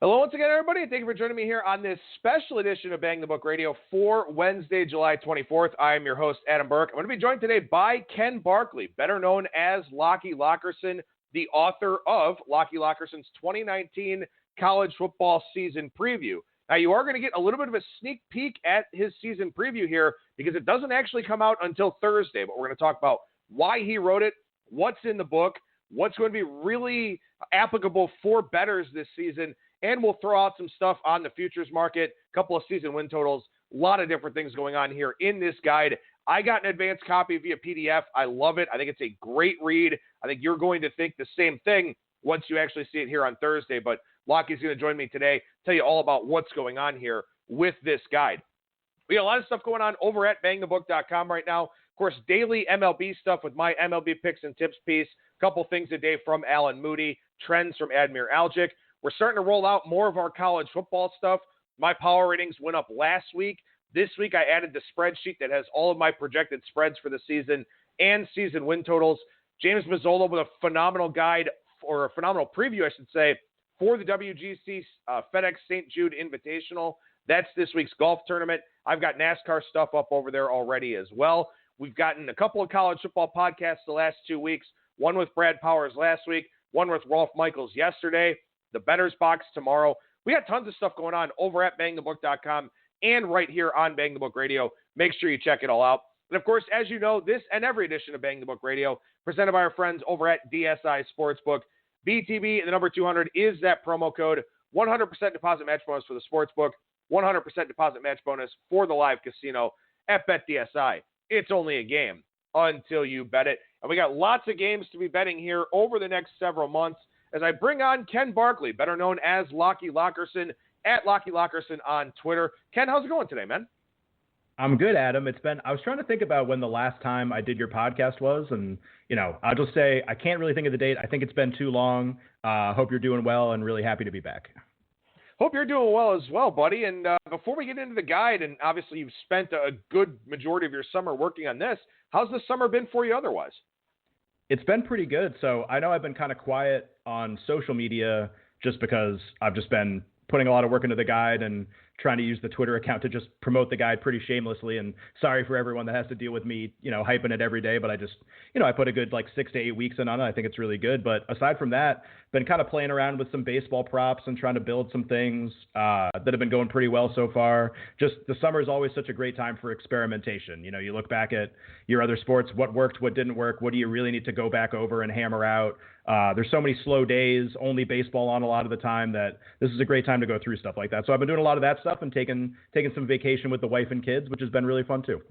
Hello once again, everybody, and thank you for joining me here on this special edition of Bang the Book Radio for Wednesday, July 24th. I am your host, Adam Burke. I'm going to be joined today by Ken Barkley, better known as Locky Lockerson, the author of Locky Lockerson's 2019 college football season preview. Now, you are going to get a little bit of a sneak peek at his season preview here because it doesn't actually come out until Thursday, but we're going to talk about why he wrote it, what's in the book, what's going to be really applicable for bettors this season, and we'll throw out some stuff on the futures market, a couple of season win totals, a lot of different things going on here in this guide. I got an advanced copy via PDF. I love it. I think it's a great read. I think you're going to think the same thing once you actually see it here on Thursday. But Locky's going to join me today, tell you all about what's going on here with this guide. We got a lot of stuff going on over at bangthebook.com right now. Of course, daily MLB stuff with my MLB picks and tips piece. A couple things a day from Alan Moody. Trends from Admir Algic. We're starting to roll out more of our college football stuff. My power ratings went up last week. This week, I added the spreadsheet that has all of my projected spreads for the season and season win totals. James Mazzola with a phenomenal guide, or a phenomenal preview, I should say, for the WGC FedEx St. Jude Invitational. That's this week's golf tournament. I've got NASCAR stuff up over there already as well. We've gotten a couple of college football podcasts the last 2 weeks, one with Brad Powers last week, one with Rolf Michaels yesterday. The Bettors Box tomorrow. We got tons of stuff going on over at bangthebook.com and right here on Bang the Book Radio. Make sure you check it all out. And, of course, as you know, this and every edition of Bang the Book Radio, presented by our friends over at DSI Sportsbook. BTB, the number 200, is that promo code. 100% deposit match bonus for the Sportsbook. 100% deposit match bonus for the live casino at BetDSI. It's only a game until you bet it. And we got lots of games to be betting here over the next several months, as I bring on Ken Barkley, better known as Locky Lockerson, at Locky Lockerson on Twitter. Ken, how's it going today, man? I'm good, Adam. I was trying to think about when the last time I did your podcast was, and, I'll just say I can't really think of the date. I think it's been too long. Hope you're doing well and really happy to be back. Hope you're doing well as well, buddy. And before we get into the guide, and obviously you've spent a good majority of your summer working on this, how's the summer been for you otherwise? It's been pretty good. So I know I've been kind of quiet on social media just because I've just been putting a lot of work into the guide and trying to use the Twitter account to just promote the guide pretty shamelessly. And sorry for everyone that has to deal with me, hyping it every day. But I just, I put a good 6 to 8 weeks in on it. I think it's really good. But aside from that, been kind of playing around with some baseball props and trying to build some things that have been going pretty well so far. Just the summer is always such a great time for experimentation. You look back at your other sports, what worked, what didn't work, what do you really need to go back over and hammer out. There's so many slow days, only baseball on a lot of the time, that this is a great time to go through stuff like that. So I've been doing a lot of that stuff and taking some vacation with the wife and kids, which has been really fun too.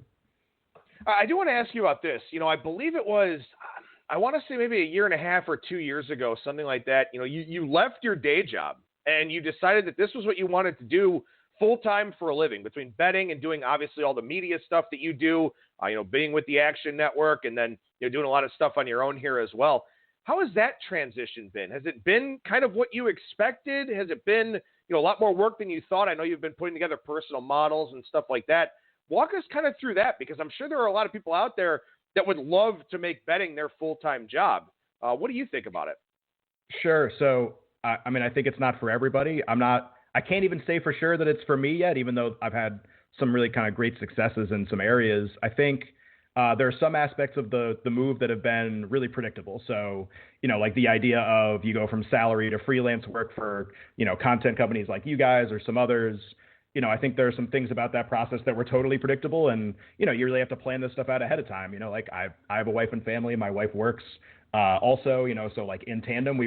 I do want to ask you about this. I believe it was, I want to say maybe a year and a half or 2 years ago, something like that. You left your day job and you decided that this was what you wanted to do full time for a living, between betting and doing obviously all the media stuff that you do, being with the Action Network, and then doing a lot of stuff on your own here as well. How has that transition been? Has it been kind of what you expected? Has it been, a lot more work than you thought? I know you've been putting together personal models and stuff like that. Walk us kind of through that, because I'm sure there are a lot of people out there that would love to make betting their full-time job. What do you think about it? Sure. So, I think it's not for everybody. I can't even say for sure that it's for me yet, even though I've had some really kind of great successes in some areas. I think there are some aspects of the move that have been really predictable. So, like the idea of you go from salary to freelance work for, content companies like you guys or some others. I think there are some things about that process that were totally predictable, and, you really have to plan this stuff out ahead of time. Like I have a wife and family. My wife works also, so like in tandem,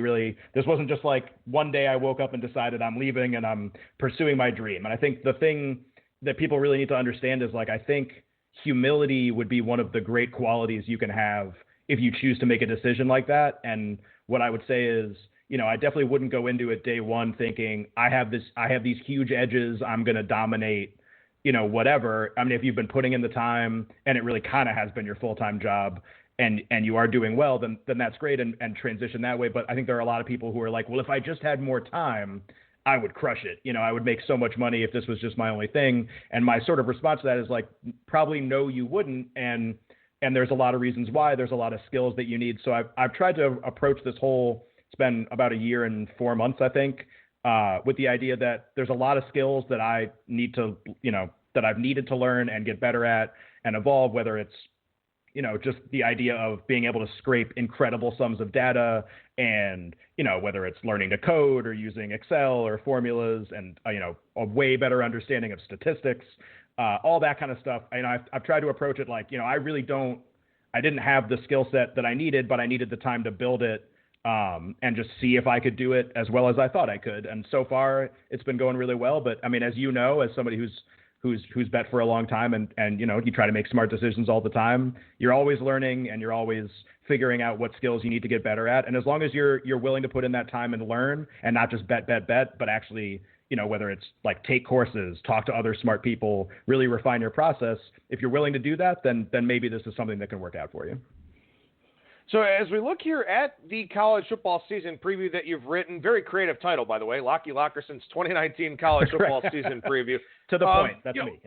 this wasn't just like one day I woke up and decided I'm leaving and I'm pursuing my dream. And I think the thing that people really need to understand is, I think humility would be one of the great qualities you can have if you choose to make a decision like that. And what I would say is, I definitely wouldn't go into it day one thinking I have these huge edges, I'm going to dominate, whatever. If you've been putting in the time and it really kind of has been your full-time job and you are doing well, then that's great, and transition that way. But I think there are a lot of people who are like, well, if I just had more time, I would crush it. I would make so much money if this was just my only thing. And my sort of response to that is probably no, you wouldn't. And there's a lot of reasons why. There's a lot of skills that you need. So I've tried to approach this whole, it's been about a year and 4 months, I think, with the idea that there's a lot of skills that I need to, that I've needed to learn and get better at and evolve, whether it's, just the idea of being able to scrape incredible sums of data and, whether it's learning to code or using Excel or formulas and, a way better understanding of statistics, all that kind of stuff. I've tried to approach it like, I didn't have the skill set that I needed, but I needed the time to build it and just see if I could do it as well as I thought I could. And so far it's been going really well. But I mean, as as somebody who's bet for a long time and you try to make smart decisions all the time, you're always learning and you're always figuring out what skills you need to get better at. And as long as you're willing to put in that time and learn and not just bet, but actually, whether it's like take courses, talk to other smart people, really refine your process. If you're willing to do that, then maybe this is something that can work out for you. So as we look here at the college football season preview that you've written, very creative title, by the way, Locky Lockerson's 2019 college football season preview. To the point. That's me,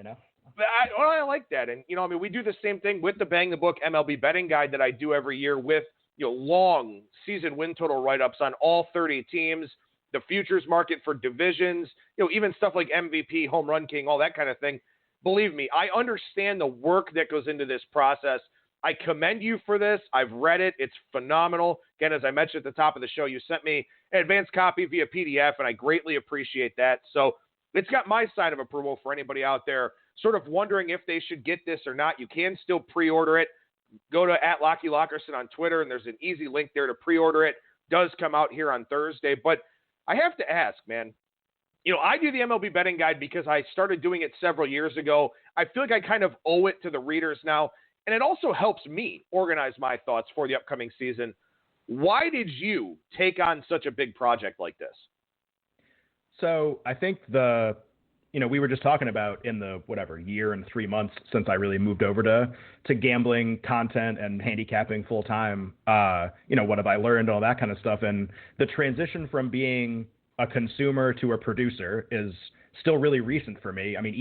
I like that. And, we do the same thing with the Bang the Book MLB betting guide that I do every year with, long season win total write-ups on all 30 teams, the futures market for divisions, even stuff like MVP, home run king, all that kind of thing. Believe me, I understand the work that goes into this process. I commend you for this. I've read it. It's phenomenal. Again, as I mentioned at the top of the show, you sent me an advanced copy via PDF, and I greatly appreciate that. So it's got my side of approval for anybody out there sort of wondering if they should get this or not. You can still pre-order it. Go to @LockyLockerson on Twitter, and there's an easy link there to pre-order it. Does come out here on Thursday. But I have to ask, man, I do the MLB betting guide because I started doing it several years ago. I feel like I kind of owe it to the readers now. And it also helps me organize my thoughts for the upcoming season. Why did you take on such a big project like this? So I think we were just talking about in the year and 3 months since I really moved over to gambling content and handicapping full time, what have I learned, all that kind of stuff. And the transition from being a consumer to a producer is still really recent for me. I mean,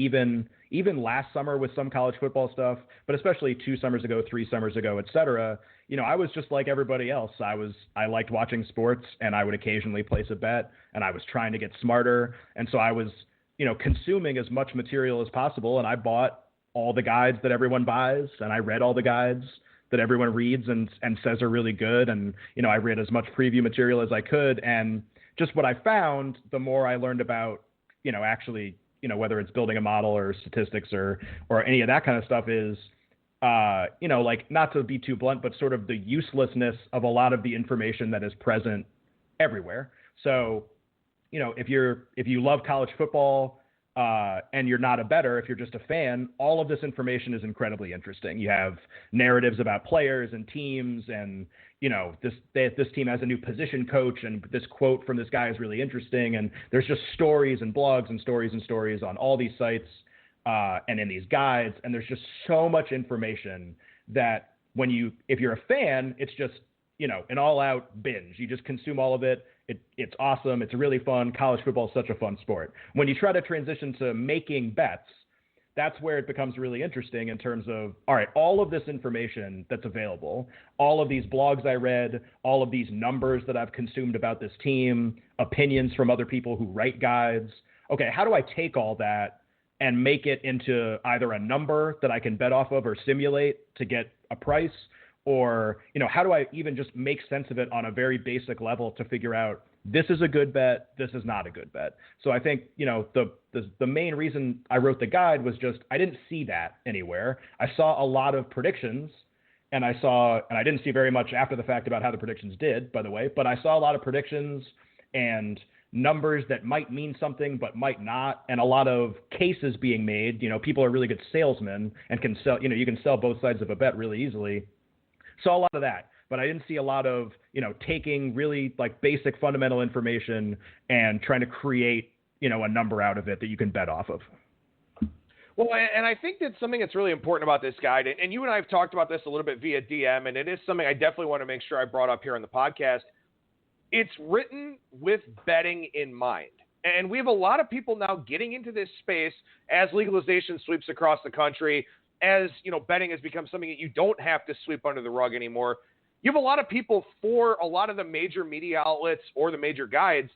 even last summer with some college football stuff, but especially 2 summers ago, 3 summers ago, et cetera, I was just like everybody else. I liked watching sports and I would occasionally place a bet and I was trying to get smarter. And so I was, consuming as much material as possible. And I bought all the guides that everyone buys and I read all the guides that everyone reads and says are really good. And, I read as much preview material as I could. And just what I found, the more I learned about, actually, whether it's building a model or statistics or any of that kind of stuff is, not to be too blunt, but sort of the uselessness of a lot of the information that is present everywhere. So, if you love college football and you're not a bettor, if you're just a fan, all of this information is incredibly interesting. You have narratives about players and teams and, this team has a new position coach and this quote from this guy is really interesting. And there's just stories and blogs and stories on all these sites and in these guides. And there's just so much information that if you're a fan, it's just, an all out binge. You just consume all of it. It's awesome. It's really fun. College football is such a fun sport. When you try to transition to making bets, that's where it becomes really interesting in terms of, all right, all of this information that's available, all of these blogs I read, all of these numbers that I've consumed about this team, opinions from other people who write guides. Okay, how do I take all that and make it into either a number that I can bet off of or simulate to get a price? Or, how do I even just make sense of it on a very basic level to figure out this is a good bet, this is not a good bet. So I think, the main reason I wrote the guide was just I didn't see that anywhere. I saw a lot of predictions and I didn't see very much after the fact about how the predictions did, by the way, but I saw a lot of predictions and numbers that might mean something but might not, and a lot of cases being made. People are really good salesmen and can sell, you can sell both sides of a bet really easily. Saw a lot of that, but I didn't see a lot of, taking really like basic fundamental information and trying to create, a number out of it that you can bet off of. Well, and I think that's something that's really important about this guide, and you and I have talked about this a little bit via DM, and it is something I definitely want to make sure I brought up here on the podcast. It's written with betting in mind. And we have a lot of people now getting into this space as legalization sweeps across the country. As betting has become something that you don't have to sweep under the rug anymore. You have a lot of people for a lot of the major media outlets or the major guides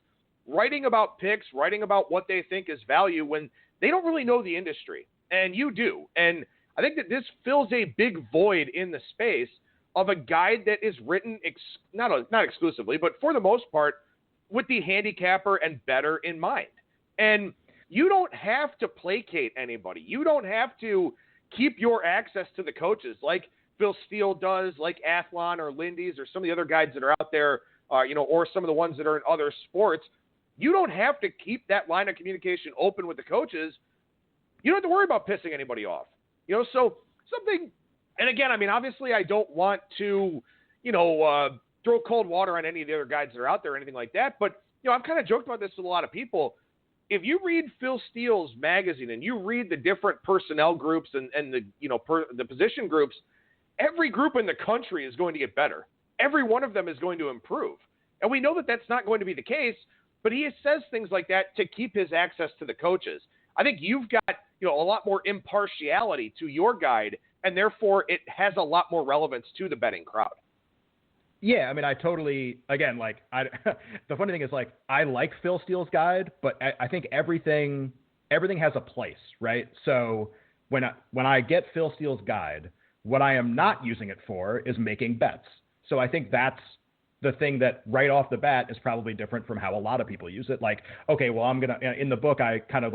writing about picks, writing about what they think is value when they don't really know the industry. And you do. And I think that this fills a big void in the space of a guide that is written, not exclusively, but for the most part, with the handicapper and bettor in mind. And you don't have to placate anybody. You don't have to keep your access to the coaches like Phil Steele does, like Athlon or Lindy's or some of the other guides that are out there, or some of the ones that are in other sports. You don't have to keep that line of communication open with the coaches. You don't have to worry about pissing anybody off. So something, and again, I mean, obviously I don't want to, throw cold water on any of the other guides that are out there or anything like that. But, I've kind of joked about this with a lot of people. If you read Phil Steele's magazine and you read the different personnel groups and the position groups, every group in the country is going to get better. Every one of them is going to improve. And we know that that's not going to be the case, but he says things like that to keep his access to the coaches. I think you've got, a lot more impartiality to your guide, and therefore it has a lot more relevance to the betting crowd. Yeah, I mean, I totally, again, the funny thing is, I like Phil Steele's guide, but I think everything has a place, right? So when I get Phil Steele's guide, what I am not using it for is making bets. So I think that's the thing that right off the bat is probably different from how a lot of people use it. Okay, well, in the book, I kind of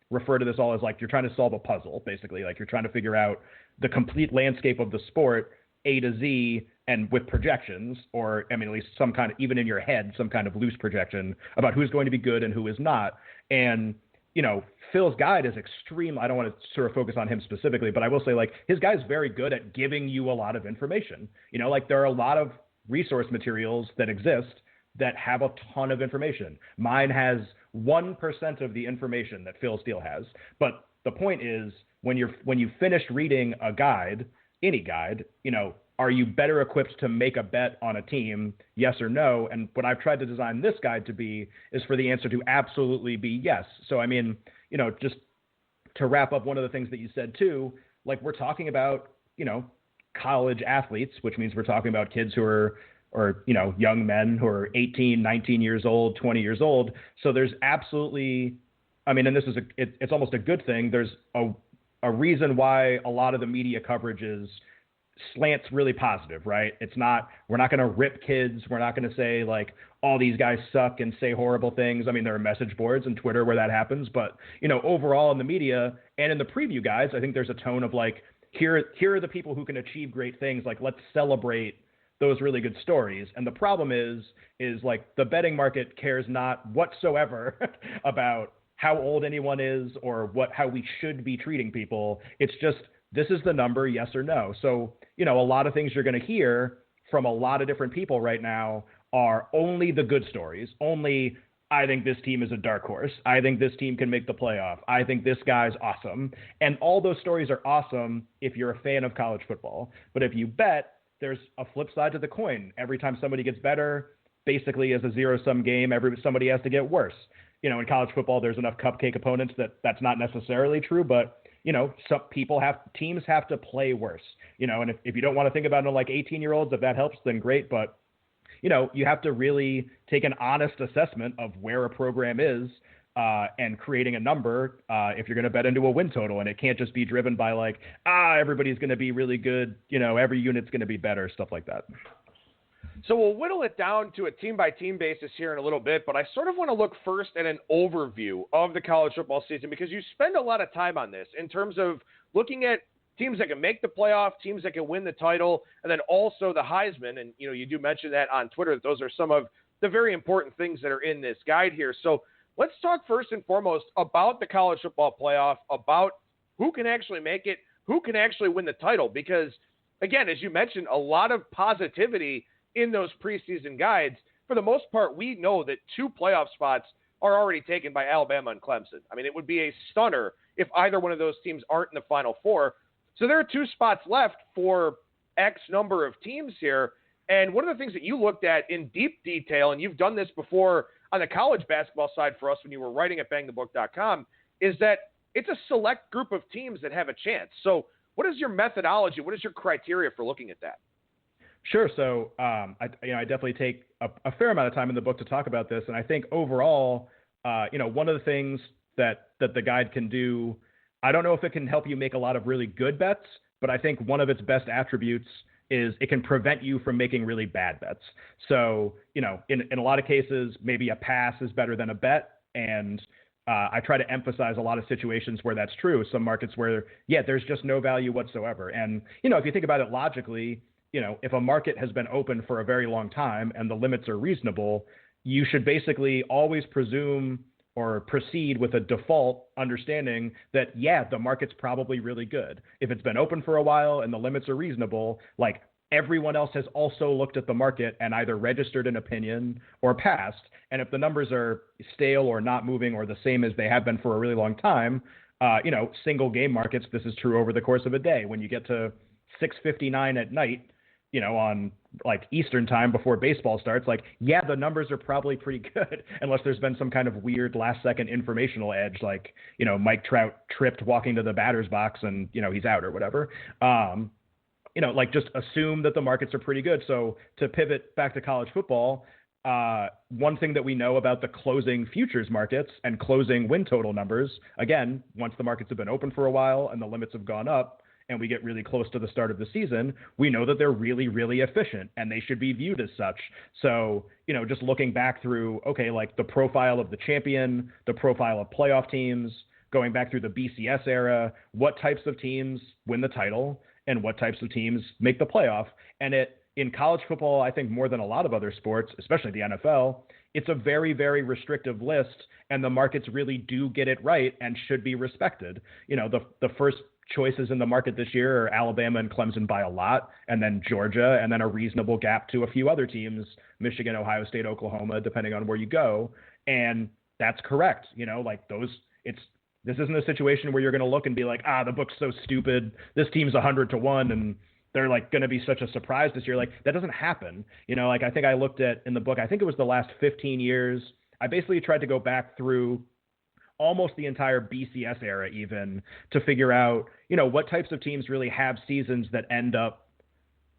refer to this all as you're trying to solve a puzzle, basically. You're trying to figure out the complete landscape of the sport, A to Z, and with projections, or, I mean, at least some kind of, even in your head, some kind of loose projection about who's going to be good and who is not. And, Phil's guide is extreme. I don't want to sort of focus on him specifically, but I will say, his guide is very good at giving you a lot of information. There are a lot of resource materials that exist that have a ton of information. Mine has 1% of the information that Phil Steele has. But the point is, when you finish reading a guide, any guide, are you better equipped to make a bet on a team, yes or no? And what I've tried to design this guide to be is for the answer to absolutely be yes. So, I mean, just to wrap up one of the things that you said too, we're talking about, college athletes, which means we're talking about kids who are, or, young men who are 18, 19 years old, 20 years old. So there's absolutely, I mean, and this is it's almost a good thing. There's a reason why a lot of the media coverage slants really positive, right? We're not going to rip kids. We're not going to say all these guys suck and say horrible things. I mean, there are message boards and Twitter where that happens, but overall in the media and in the preview guides, I think there's a tone of here are the people who can achieve great things. Let's celebrate those really good stories. And the problem is the betting market cares not whatsoever about how old anyone is or how we should be treating people. It's just, this is the number, yes or no. So, a lot of things you're going to hear from a lot of different people right now are only the good stories. Only, I think this team is a dark horse. I think this team can make the playoff. I think this guy's awesome. And all those stories are awesome if you're a fan of college football. But if you bet, there's a flip side to the coin. Every time somebody gets better, basically as a zero-sum game, somebody has to get worse. In college football, there's enough cupcake opponents that's not necessarily true, but some teams have to play worse, and if you don't want to think about it like 18-year-olds, if that helps, then great. But, you have to really take an honest assessment of where a program is and creating a number if you're going to bet into a win total. And it can't just be driven by everybody's going to be really good. Every unit's going to be better, stuff like that. So we'll whittle it down to a team-by-team basis here in a little bit, but I sort of want to look first at an overview of the college football season because you spend a lot of time on this in terms of looking at teams that can make the playoff, teams that can win the title, and then also the Heisman. And, you do mention that on Twitter, that those are some of the very important things that are in this guide here. So let's talk first and foremost about the college football playoff, about who can actually make it, who can actually win the title, because, again, as you mentioned, a lot of positivity in those preseason guides. For the most part, we know that 2 playoff spots are already taken by Alabama and Clemson. I mean, it would be a stunner if either one of those teams aren't in the Final Four. So there are 2 spots left for X number of teams here. And one of the things that you looked at in deep detail, and you've done this before on the college basketball side for us when you were writing at bangthebook.com, is that it's a select group of teams that have a chance. So what is your methodology? What is your criteria for looking at that? Sure. So I definitely take a fair amount of time in the book to talk about this, and I think overall, one of the things that the guide can do, I don't know if it can help you make a lot of really good bets, but I think one of its best attributes is it can prevent you from making really bad bets. So, in a lot of cases, maybe a pass is better than a bet. And I try to emphasize a lot of situations where that's true. Some markets where, there's just no value whatsoever. And, if you think about it logically, if a market has been open for a very long time and the limits are reasonable, you should basically always presume or proceed with a default understanding that, the market's probably really good. If it's been open for a while and the limits are reasonable, like everyone else has also looked at the market and either registered an opinion or passed. And if the numbers are stale or not moving or the same as they have been for a really long time, single game markets, this is true over the course of a day. When you get to 6:59 at night, on like Eastern time before baseball starts, the numbers are probably pretty good unless there's been some kind of weird last second informational edge, like, Mike Trout tripped walking to the batter's box and, he's out or whatever. Just assume that the markets are pretty good. So to pivot back to college football, one thing that we know about the closing futures markets and closing win total numbers, again, once the markets have been open for a while and the limits have gone up, and we get really close to the start of the season, we know that they're really, really efficient and they should be viewed as such. So, just looking back through, the profile of the champion, the profile of playoff teams, going back through the BCS era, what types of teams win the title and what types of teams make the playoff. And in college football, I think more than a lot of other sports, especially the NFL, it's a very, very restrictive list, and the markets really do get it right and should be respected. The first choices in the market this year are Alabama and Clemson by a lot, and then Georgia, and then a reasonable gap to a few other teams, Michigan, Ohio State, Oklahoma, depending on where you go. And that's correct. This isn't a situation where you're going to look and be like, the book's so stupid. This team's 100-1 and they're going to be such a surprise this year. That doesn't happen. I think I looked at in the book, I think it was the last 15 years. I basically tried to go back through almost the entire BCS era even to figure out, what types of teams really have seasons that end up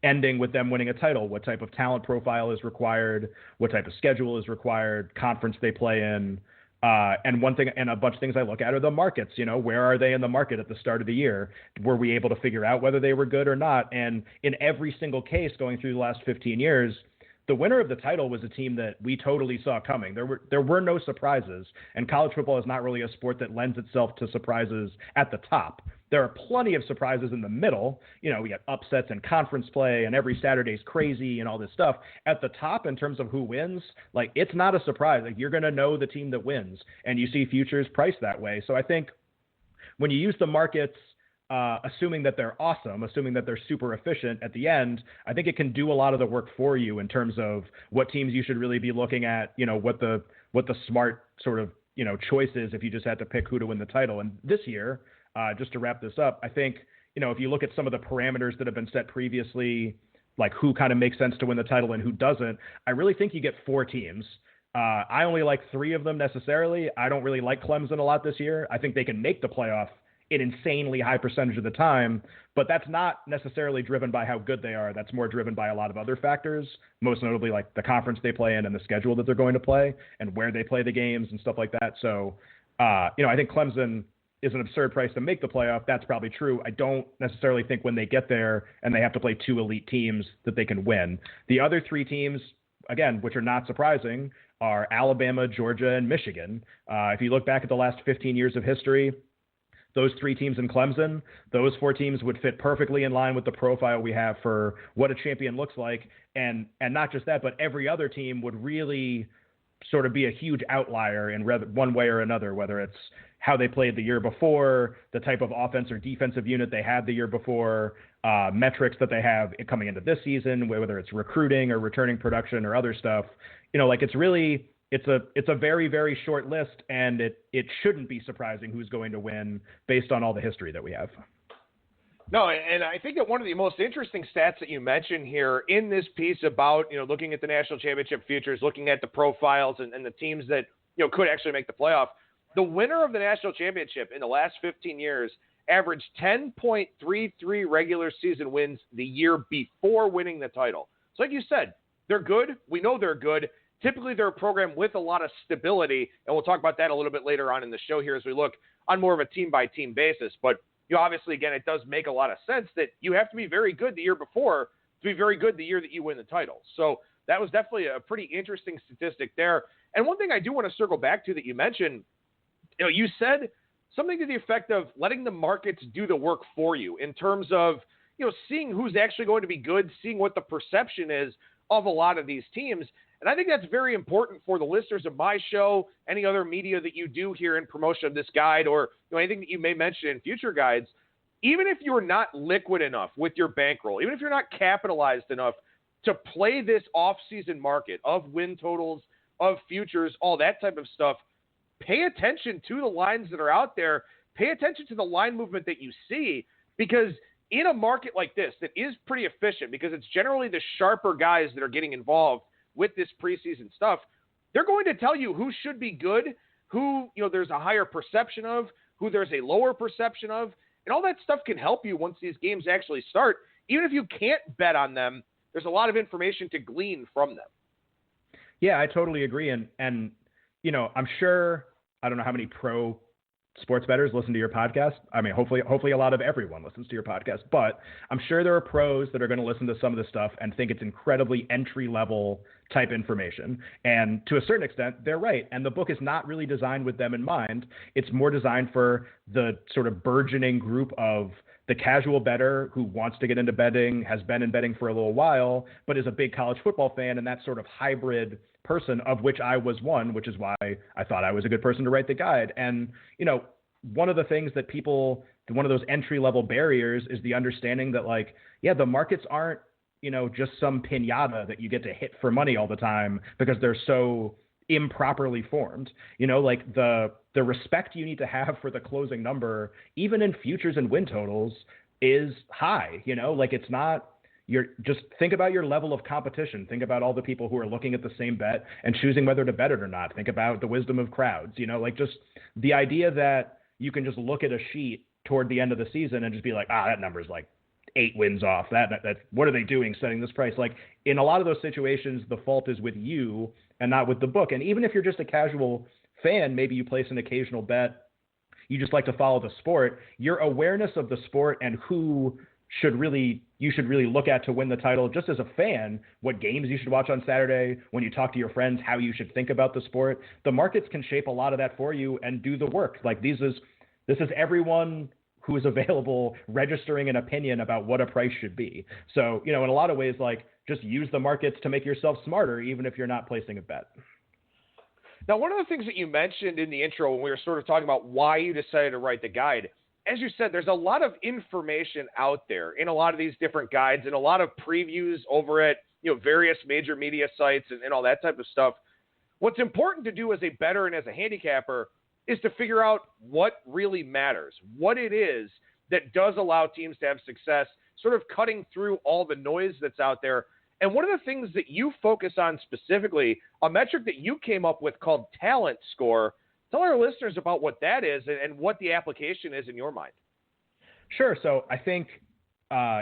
ending with them winning a title, what type of talent profile is required, what type of schedule is required, conference they play in. And one thing, and a bunch of things I look at are the markets, where are they in the market at the start of the year? Were we able to figure out whether they were good or not? And in every single case going through the last 15 years, the winner of the title was a team that we totally saw coming. There were no surprises, and college football is not really a sport that lends itself to surprises at the top. There are plenty of surprises in the middle. We got upsets and conference play, and every Saturday's crazy and all this stuff. At the top, in terms of who wins, it's not a surprise. You're going to know the team that wins, and you see futures priced that way. So I think when you use the markets, assuming that they're awesome, assuming that they're super efficient at the end, I think it can do a lot of the work for you in terms of what teams you should really be looking at, what the smart sort of, choice is if you just had to pick who to win the title. And this year, just to wrap this up, I think, if you look at some of the parameters that have been set previously, like who kind of makes sense to win the title and who doesn't, I really think you get 4 teams. I only like 3 of them necessarily. I don't really like Clemson a lot this year. I think they can make the playoff an insanely high percentage of the time, but that's not necessarily driven by how good they are. That's more driven by a lot of other factors, most notably like the conference they play in and the schedule that they're going to play and where they play the games and stuff like that. So, I think Clemson is an absurd price to make the playoff. That's probably true. I don't necessarily think when they get there and they have to play 2 elite teams that they can win. The other 3 teams, again, which are not surprising, are Alabama, Georgia, and Michigan. If you look back at the last 15 years of history, those 3 teams in Clemson, those 4 teams would fit perfectly in line with the profile we have for what a champion looks like. And not just that, but every other team would really sort of be a huge outlier in one way or another, whether it's how they played the year before, the type of offense or defensive unit they had the year before, metrics that they have coming into this season, whether it's recruiting or returning production or other stuff. It's a very, very short list, and it shouldn't be surprising who's going to win based on all the history that we have. No, and I think that one of the most interesting stats that you mentioned here in this piece about, looking at the national championship futures, looking at the profiles and the teams that, could actually make the playoff, the winner of the national championship in the last 15 years averaged 10.33 regular season wins the year before winning the title. So like you said, they're good. We know they're good. Typically, they're a program with a lot of stability, and we'll talk about that a little bit later on in the show here as we look on more of a team-by-team basis. But obviously, again, it does make a lot of sense that you have to be very good the year before to be very good the year that you win the title. So that was definitely a pretty interesting statistic there. And one thing I do want to circle back to that you mentioned, you said something to the effect of letting the markets do the work for you in terms of, seeing who's actually going to be good, seeing what the perception is of a lot of these teams. And I think that's very important for the listeners of my show, any other media that you do here in promotion of this guide, or anything that you may mention in future guides. Even if you're not liquid enough with your bankroll, even if you're not capitalized enough to play this off-season market of win totals, of futures, all that type of stuff, pay attention to the lines that are out there. Pay attention to the line movement that you see, because in a market like this that is pretty efficient, because it's generally the sharper guys that are getting involved with this preseason stuff, they're going to tell you who should be good, who there's a higher perception of, who there's a lower perception of, and all that stuff can help you once these games actually start. Even if you can't bet on them, there's a lot of information to glean from them. Yeah, I totally agree. And I'm sure, I don't know how many pro sports bettors listen to your podcast. I mean, hopefully a lot of everyone listens to your podcast, but I'm sure there are pros that are going to listen to some of this stuff and think it's incredibly entry-level type information. And to a certain extent, they're right. And the book is not really designed with them in mind. It's more designed for the sort of burgeoning group of the casual bettor who wants to get into betting, has been in betting for a little while, but is a big college football fan, and that sort of hybrid person, of which I was one, which is why I thought I was a good person to write the guide. And, one of the things that one of those entry-level barriers is the understanding that, the markets aren't, just some piñata that you get to hit for money all the time because they're so improperly formed. The respect you need to have for the closing number, even in futures and win totals, is high. It's not, you're just think about your level of competition. Think about all the people who are looking at the same bet and choosing whether to bet it or not. Think about the wisdom of crowds, just the idea that you can just look at a sheet toward the end of the season and just be like, that number's 8 wins off. That what are they doing setting this price? In a lot of those situations, the fault is with you and not with the book. And even if you're just a casual fan, maybe you place an occasional bet, you just like to follow the sport, your awareness of the sport and who you should really look at to win the title, just as a fan, what games you should watch on Saturday, when you talk to your friends, how you should think about the sport. The markets can shape a lot of that for you and do the work. This is everyone who is available registering an opinion about what a price should be. So, in a lot of ways, just use the markets to make yourself smarter, even if you're not placing a bet. Now, one of the things that you mentioned in the intro when we were sort of talking about why you decided to write the guide, as you said, there's a lot of information out there in a lot of these different guides and a lot of previews over at various major media sites and all that type of stuff. What's important to do as a bettor and as a handicapper is to figure out what really matters, what it is that does allow teams to have success, sort of cutting through all the noise that's out there. And one of the things that you focus on specifically, a metric that you came up with called talent score. Tell our listeners about what that is and what the application is in your mind. Sure. So I think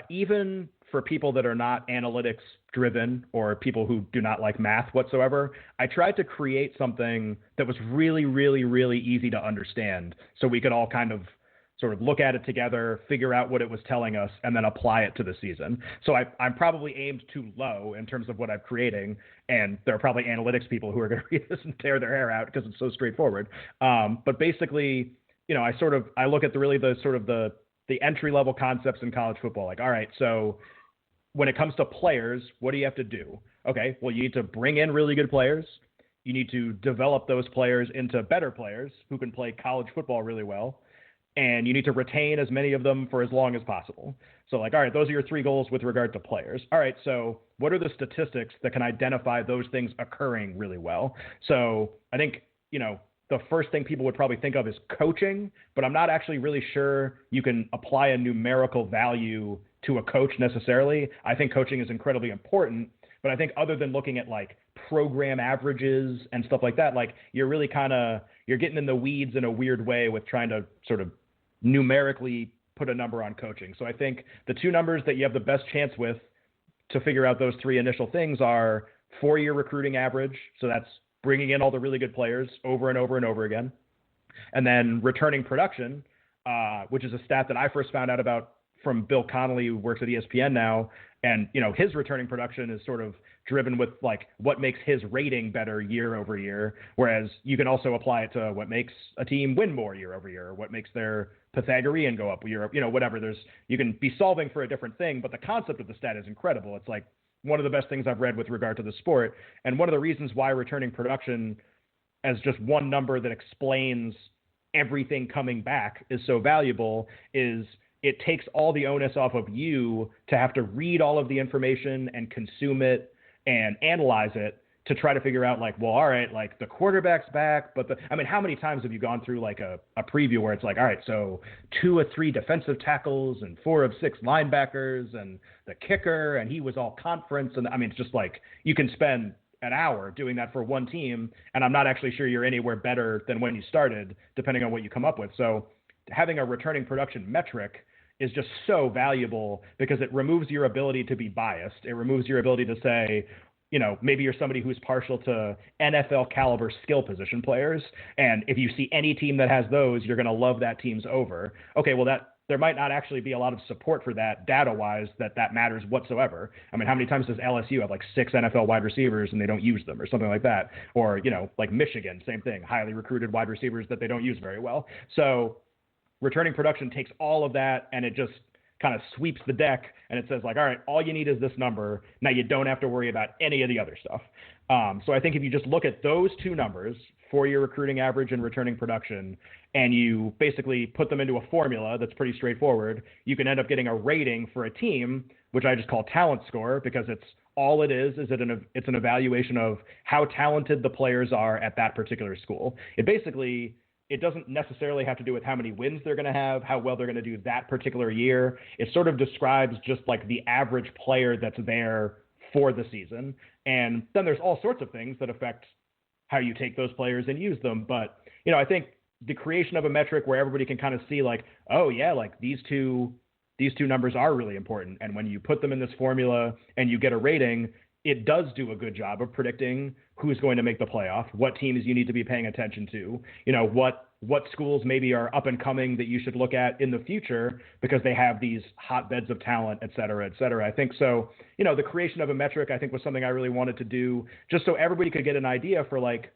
even for people that are not analytics driven or people who do not like math whatsoever, I tried to create something that was really, really, really easy to understand so we could all kind of sort of look at it together, figure out what it was telling us, and then apply it to the season. So I'm probably aimed too low in terms of what I'm creating, and there are probably analytics people who are going to read this and tear their hair out because it's so straightforward. But basically, I look at the entry level concepts in college football. All right, so when it comes to players, what do you have to do? Okay, well, you need to bring in really good players. You need to develop those players into better players who can play college football really well. And you need to retain as many of them for as long as possible. So all right, those are your 3 goals with regard to players. All right, so what are the statistics that can identify those things occurring really well? So I think, the first thing people would probably think of is coaching, but I'm not actually really sure you can apply a numerical value to a coach necessarily. I think coaching is incredibly important, but I think other than looking at program averages and stuff like that, you're really you're getting in the weeds in a weird way with trying to sort of numerically put a number on coaching. So I think the 2 numbers that you have the best chance with to figure out those three initial things are 4-year recruiting average. So that's bringing in all the really good players over and over and over again. And then returning production, which is a stat that I first found out about from Bill Connolly, who works at ESPN now. And, his returning production is sort of driven with like what makes his rating better year over year. Whereas you can also apply it to what makes a team win more year over year, or what makes their Pythagorean go up year, whatever. You can be solving for a different thing, but the concept of the stat is incredible. It's like one of the best things I've read with regard to the sport. And one of the reasons why returning production as just one number that explains everything coming back is so valuable is it takes all the onus off of you to have to read all of the information and consume it and analyze it to try to figure out like, well, all right, like the quarterback's back, but how many times have you gone through like a preview where it's like, all right, so 2 of 3 defensive tackles and 4 of 6 linebackers and the kicker, and he was all conference. And it's just like, you can spend an hour doing that for one team, and I'm not actually sure you're anywhere better than when you started, depending on what you come up with. So having a returning production metric is just so valuable because it removes your ability to be biased. It removes your ability to say, maybe you're somebody who's partial to NFL caliber skill position players. And if you see any team that has those, you're going to love that team's over. Okay, well, there might not actually be a lot of support for that data-wise that matters whatsoever. How many times does LSU have like 6 NFL wide receivers and they don't use them or something like that? Or, like Michigan, same thing, highly recruited wide receivers that they don't use very well. So returning production takes all of that and it just kind of sweeps the deck and it says like, all right, all you need is this number. Now you don't have to worry about any of the other stuff. So I think if you just look at those two numbers, 4-year recruiting average and returning production, and you basically put them into a formula that's pretty straightforward, you can end up getting a rating for a team, which I just call talent score, because it's all it is it's an evaluation of how talented the players are at that particular school. It doesn't necessarily have to do with how many wins they're going to have, how well they're going to do that particular year. It sort of describes just like the average player that's there for the season. And then there's all sorts of things that affect how you take those players and use them. But, I think the creation of a metric where everybody can kind of see like, oh yeah, like these two numbers are really important. And when you put them in this formula and you get a rating, it does do a good job of predicting who's going to make the playoff, what teams you need to be paying attention to, what schools maybe are up and coming that you should look at in the future because they have these hotbeds of talent, et cetera, et cetera. I think so, the creation of a metric, I think was something I really wanted to do just so everybody could get an idea for like,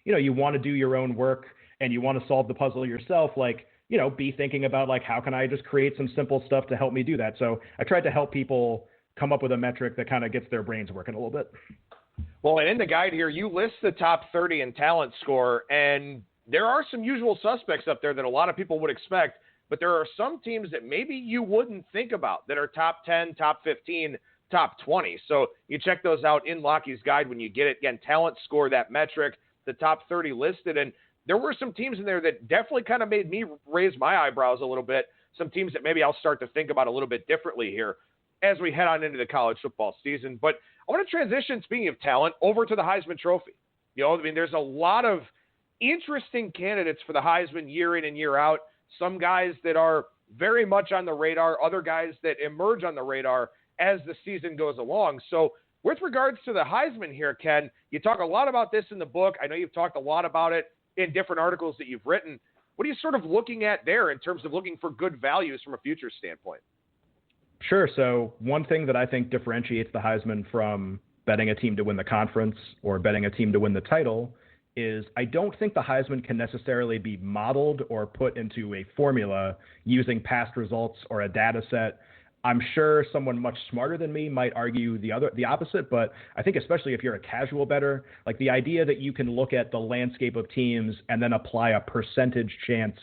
you want to do your own work and you want to solve the puzzle yourself, like, be thinking about like, how can I just create some simple stuff to help me do that? So I tried to help people come up with a metric that kind of gets their brains working a little bit. Well, and in the guide here, you list the top 30 in talent score, and there are some usual suspects up there that a lot of people would expect, but there are some teams that maybe you wouldn't think about that are top 10, top 15, top 20. So you check those out in Locky's guide when you get it. Again, talent score, that metric, the top 30 listed, and there were some teams in there that definitely kind of made me raise my eyebrows a little bit, some teams that maybe I'll start to think about a little bit differently here as we head on into the college football season. But I want to transition, speaking of talent, over to the Heisman Trophy. There's a lot of interesting candidates for the Heisman year in and year out. Some guys that are very much on the radar, other guys that emerge on the radar as the season goes along. So with regards to the Heisman here, Ken, you talk a lot about this in the book. I know you've talked a lot about it in different articles that you've written. What are you sort of looking at there in terms of looking for good values from a future standpoint? Sure. So one thing that I think differentiates the Heisman from betting a team to win the conference or betting a team to win the title is I don't think the Heisman can necessarily be modeled or put into a formula using past results or a data set. I'm sure someone much smarter than me might argue the opposite, but I think especially if you're a casual bettor, like the idea that you can look at the landscape of teams and then apply a percentage chance,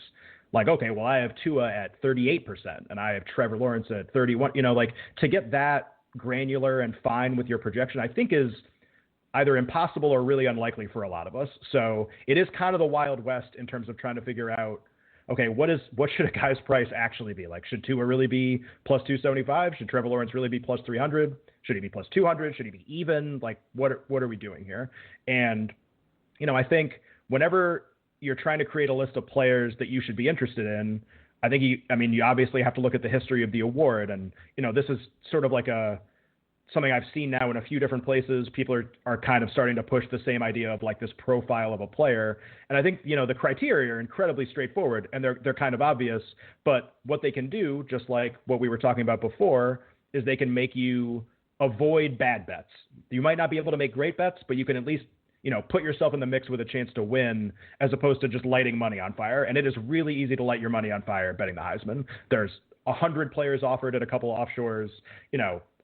like, okay, well, I have Tua at 38% and I have Trevor Lawrence at 31, like to get that granular and fine with your projection, I think is either impossible or really unlikely for a lot of us. So it is kind of the Wild West in terms of trying to figure out, okay, what should a guy's price actually be? Like, should Tua really be plus 275? Should Trevor Lawrence really be plus 300? Should he be plus 200? Should he be even? Like, what are we doing here? And, I think whenever you're trying to create a list of players that you should be interested in, I think you obviously have to look at the history of the award. And, this is sort of like something I've seen now in a few different places. People are kind of starting to push the same idea of like this profile of a player. And I think, the criteria are incredibly straightforward and they're kind of obvious, but what they can do, just like what we were talking about before, is they can make you avoid bad bets. You might not be able to make great bets, but you can at least, put yourself in the mix with a chance to win as opposed to just lighting money on fire. And it is really easy to light your money on fire betting the Heisman. There's 100 players offered at a couple of offshores,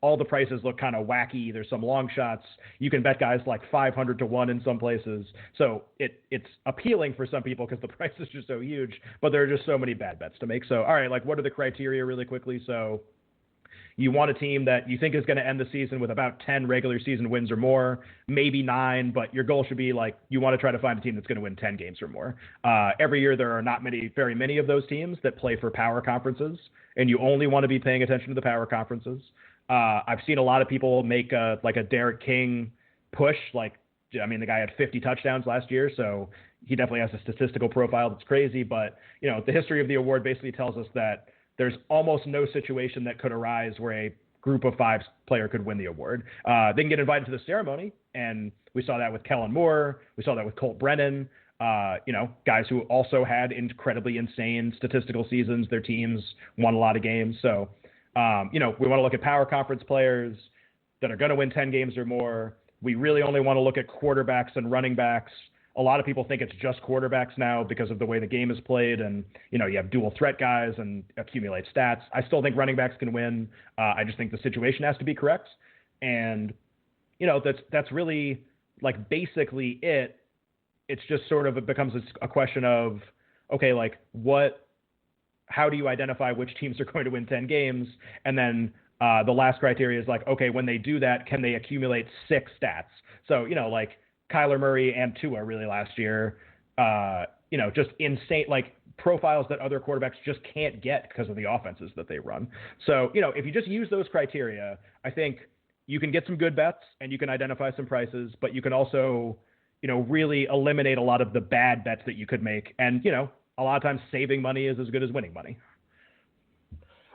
all the prices look kind of wacky. There's some long shots. You can bet guys like 500 to 1 in some places. So it's appealing for some people because the prices are so huge, but there are just so many bad bets to make. So, all right, like what are the criteria really quickly? So you want a team that you think is going to end the season with about 10 regular season wins or more, maybe 9, but your goal should be like you want to try to find a team that's going to win 10 games or more. Every year there are not very many of those teams that play for power conferences, and you only want to be paying attention to the power conferences. I've seen a lot of people make like a Derek King push. The guy had 50 touchdowns last year, so he definitely has a statistical profile that's crazy. But, the history of the award basically tells us that there's almost no situation that could arise where a group of 5 player could win the award. They can get invited to the ceremony, and we saw that with Kellen Moore. We saw that with Colt Brennan. Guys who also had incredibly insane statistical seasons. Their teams won a lot of games. So, we want to look at power conference players that are going to win 10 games or more. We really only want to look at quarterbacks and running backs. A lot of people think it's just quarterbacks now because of the way the game is played. And, you have dual threat guys and accumulate stats. I still think running backs can win. I just think the situation has to be correct. And, that's really like basically it. It's just sort of, it becomes a question of, okay, like how do you identify which teams are going to win 10 games? And then the last criteria is like, okay, when they do that, can they accumulate 6 stats? So, like Kyler Murray and Tua really last year, just insane, like profiles that other quarterbacks just can't get because of the offenses that they run. So, if you just use those criteria, I think you can get some good bets and you can identify some prices, but you can also, really eliminate a lot of the bad bets that you could make. And, a lot of times saving money is as good as winning money.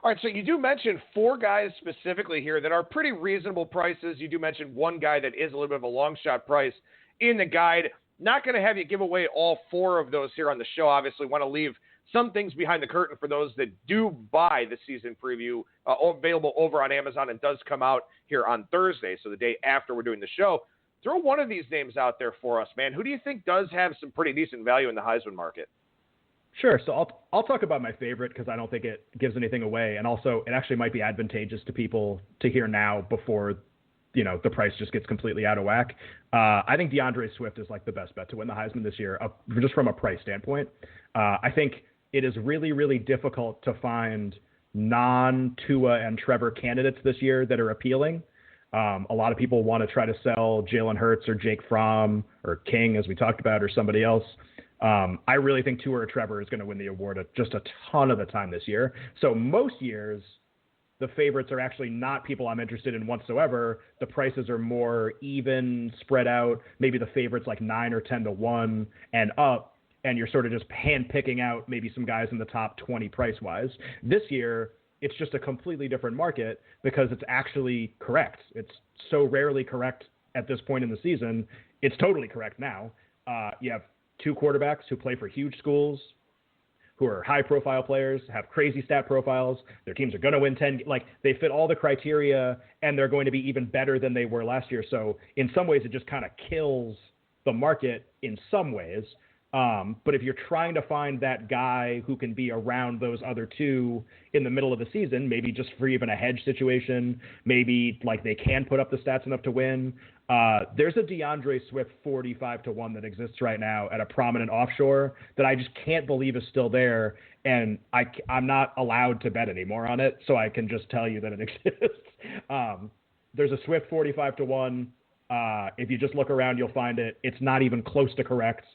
All right, so you do mention 4 guys specifically here that are pretty reasonable prices. You do mention one guy that is a little bit of a long shot price in the guide. Not going to have you give away all 4 of those here on the show. Obviously, want to leave some things behind the curtain for those that do buy the season preview, available over on Amazon, and does come out here on Thursday, so the day after we're doing the show. Throw one of these names out there for us, man. Who do you think does have some pretty decent value in the Heisman market? Sure. So I'll talk about my favorite because I don't think it gives anything away. And also it actually might be advantageous to people to hear now before, the price just gets completely out of whack. I think DeAndre Swift is like the best bet to win the Heisman this year, just from a price standpoint. I think it is really, really difficult to find non-Tua and Trevor candidates this year that are appealing. A lot of people want to try to sell Jalen Hurts or Jake Fromm or King, as we talked about, or somebody else. I really think Tua or Trevor is going to win the award just a ton of the time this year. So most years, the favorites are actually not people I'm interested in whatsoever. The prices are more even, spread out. Maybe the favorites like 9 or 10 to 1 and up, and you're sort of just hand-picking out maybe some guys in the top 20 price-wise. This year, it's just a completely different market because it's actually correct. It's so rarely correct at this point in the season. It's totally correct now. You have 2 quarterbacks who play for huge schools, who are high-profile players, have crazy stat profiles. Their teams are going to win 10. Like, they fit all the criteria, and they're going to be even better than they were last year. So in some ways, it just kind of kills the market in some ways. But if you're trying to find that guy who can be around those other 2 in the middle of the season, maybe just for even a hedge situation, maybe like they can put up the stats enough to win. There's a DeAndre Swift 45 to 1 that exists right now at a prominent offshore that I just can't believe is still there. And I'm not allowed to bet anymore on it. So I can just tell you that it exists. There's a Swift 45 to 1. If you just look around, you'll find it. It's not even close to correct.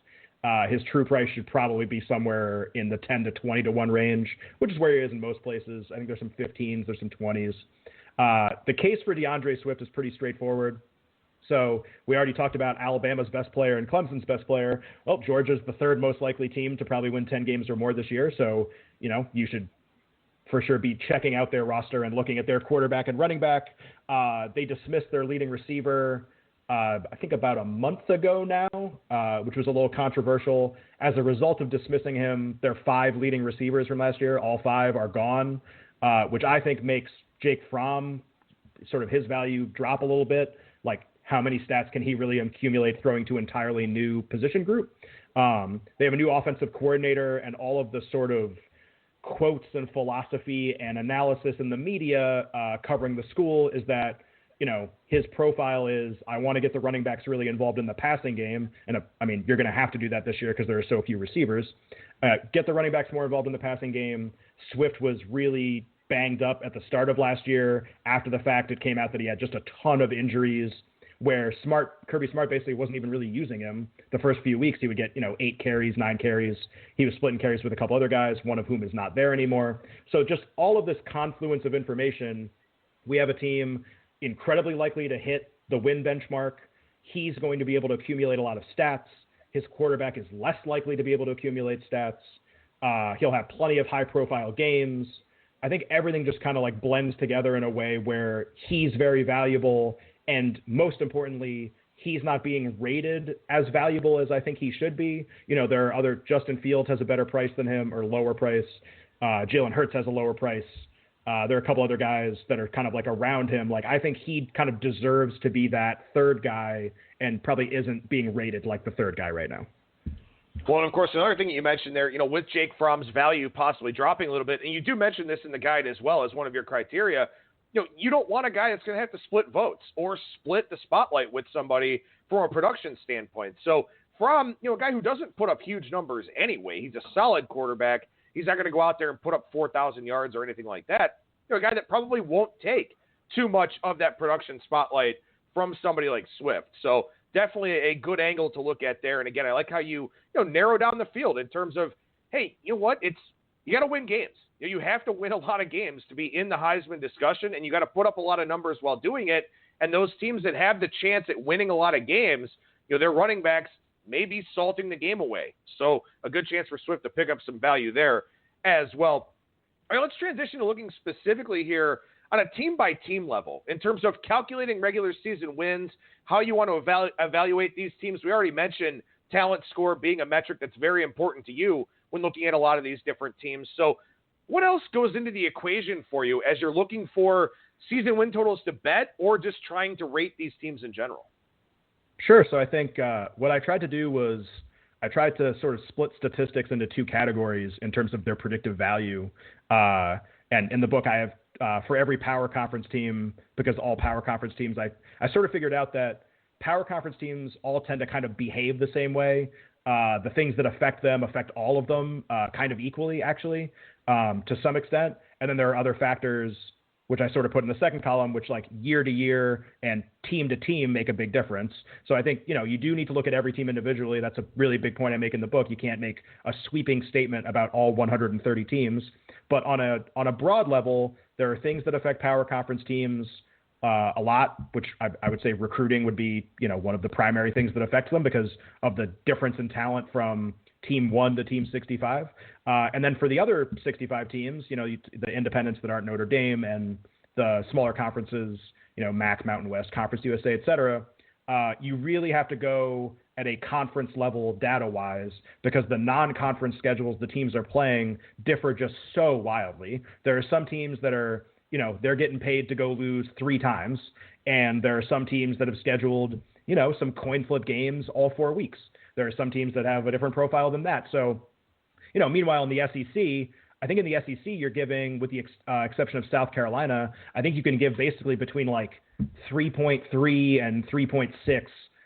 His true price should probably be somewhere in the 10 to 20 to 1 range, which is where he is in most places. I think there's some 15s, there's some 20s. The case for DeAndre Swift is pretty straightforward. So we already talked about Alabama's best player and Clemson's best player. Well, Georgia's the 3rd most likely team to probably win 10 games or more this year. So, you should for sure be checking out their roster and looking at their quarterback and running back. They dismissed their leading receiver, I think about a month ago now, which was a little controversial. As a result of dismissing him, their 5 leading receivers from last year, all 5 are gone, which I think makes Jake Fromm, sort of his value, drop a little bit. Like, how many stats can he really accumulate throwing to an entirely new position group? They have a new offensive coordinator, and all of the sort of quotes and philosophy and analysis in the media covering the school is that, you know, his profile is, I want to get the running backs really involved in the passing game. And I mean, you're going to have to do that this year because there are so few receivers. Get the running backs more involved in the passing game. Swift was really banged up at the start of last year. After the fact, it came out that he had just a ton of injuries, where Kirby Smart basically wasn't even really using him. The first few weeks, he would get, 8 carries, 9 carries. He was splitting carries with a couple other guys, one of whom is not there anymore. So just all of this confluence of information, we have a team incredibly likely to hit the win benchmark. He's going to be able to accumulate a lot of stats. His quarterback is less likely to be able to accumulate stats. He'll have plenty of high-profile games. I think everything just kind of like blends together in a way where he's very valuable, and most importantly, he's not being rated as valuable as I think he should be. There are other, Justin Fields has a better price than him, or lower price. Jalen Hurts has a lower price. There are a couple other guys that are kind of like around him. Like, I think he kind of deserves to be that third guy and probably isn't being rated like the third guy right now. Well, and of course, another thing that you mentioned there, with Jake Fromm's value possibly dropping a little bit, and you do mention this in the guide as well as one of your criteria, you don't want a guy that's going to have to split votes or split the spotlight with somebody from a production standpoint. So Fromm, a guy who doesn't put up huge numbers anyway, he's a solid quarterback. He's not going to go out there and put up 4,000 yards or anything like that. A guy that probably won't take too much of that production spotlight from somebody like Swift. So definitely a good angle to look at there. And again, I like how you narrow down the field in terms of, hey, you know what? You got to win games. You have to win a lot of games to be in the Heisman discussion, and you got to put up a lot of numbers while doing it. And those teams that have the chance at winning a lot of games, their running backs may be salting the game away. So a good chance for Swift to pick up some value there as well. All right, let's transition to looking specifically here on a team-by-team level in terms of calculating regular season wins, how you want to evaluate these teams. We already mentioned talent score being a metric that's very important to you when looking at a lot of these different teams. So what else goes into the equation for you as you're looking for season win totals to bet, or just trying to rate these teams in general? Sure. So I think what I tried to do was I tried to sort of split statistics into 2 categories in terms of their predictive value. And in the book, I have for every power conference team, because all power conference teams, I sort of figured out that power conference teams all tend to kind of behave the same way. The things that affect them affect all of them kind of equally, actually, to some extent. And then there are other factors, which I sort of put in the second column, which like year to year and team to team make a big difference. So I think, you do need to look at every team individually. That's a really big point I make in the book. You can't make a sweeping statement about all 130 teams. But on a broad level, there are things that affect power conference teams a lot, which I would say recruiting would be, one of the primary things that affect them because of the difference in talent from team 1 to team 65. And then for the other 65 teams, the independents that aren't Notre Dame and the smaller conferences, MAC, Mountain West, Conference USA, et cetera, you really have to go at a conference level data-wise because the non-conference schedules the teams are playing differ just so wildly. There are some teams that are, they're getting paid to go lose 3 times, and there are some teams that have scheduled, some coin flip games all 4 weeks. There are some teams that have a different profile than that. So, meanwhile in the SEC, I think in the SEC you're giving, with the exception of South Carolina, I think you can give basically between like 3.3 and 3.6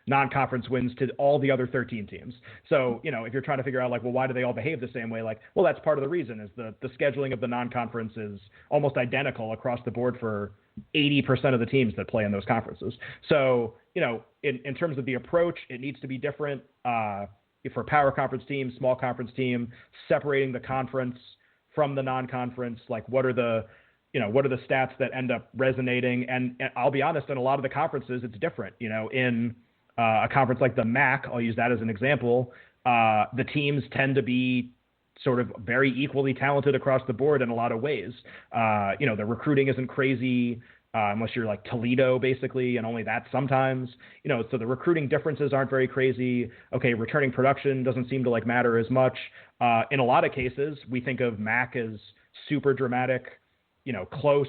non-conference wins to all the other 13 teams. So, if you're trying to figure out like, well, why do they all behave the same way? Like, well, that's part of the reason is the scheduling of the non-conference is almost identical across the board for 80% of the teams that play in those conferences. So, in terms of the approach, it needs to be different for power conference team, small conference team, separating the conference from the non-conference. Like, what are the stats that end up resonating? And I'll be honest, in a lot of the conferences, it's different. In a conference like the MAC, I'll use that as an example, the teams tend to be sort of very equally talented across the board in a lot of ways. The recruiting isn't crazy. Unless you're like Toledo, basically, and only that sometimes, so the recruiting differences aren't very crazy. Okay, returning production doesn't seem to like matter as much. In a lot of cases, we think of MAC as super dramatic, close,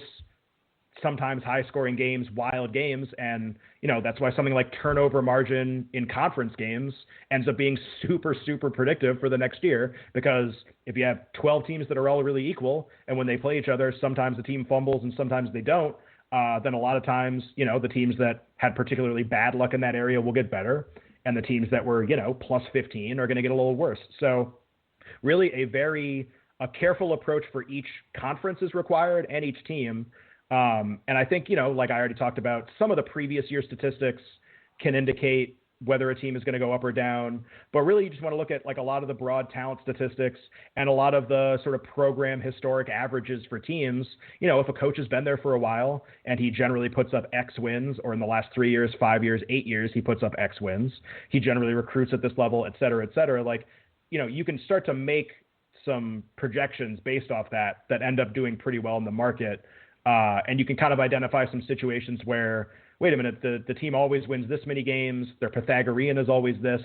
sometimes high scoring games, wild games. And, that's why something like turnover margin in conference games ends up being super, super predictive for the next year, because if you have 12 teams that are all really equal, and when they play each other, sometimes the team fumbles and sometimes they don't, then a lot of times, the teams that had particularly bad luck in that area will get better. And the teams that were, plus 15 are going to get a little worse. So really a careful approach for each conference is required and each team. And I think, like I already talked about, some of the previous year statistics can indicate whether a team is going to go up or down, but really you just want to look at like a lot of the broad talent statistics and a lot of the sort of program historic averages for teams. If a coach has been there for a while and he generally puts up X wins, or in the last 3 years, 5 years, 8 years, he puts up X wins, he generally recruits at this level, et cetera, like, you can start to make some projections based off that end up doing pretty well in the market. And you can kind of identify some situations where, wait a minute, the team always wins this many games. Their Pythagorean is always this,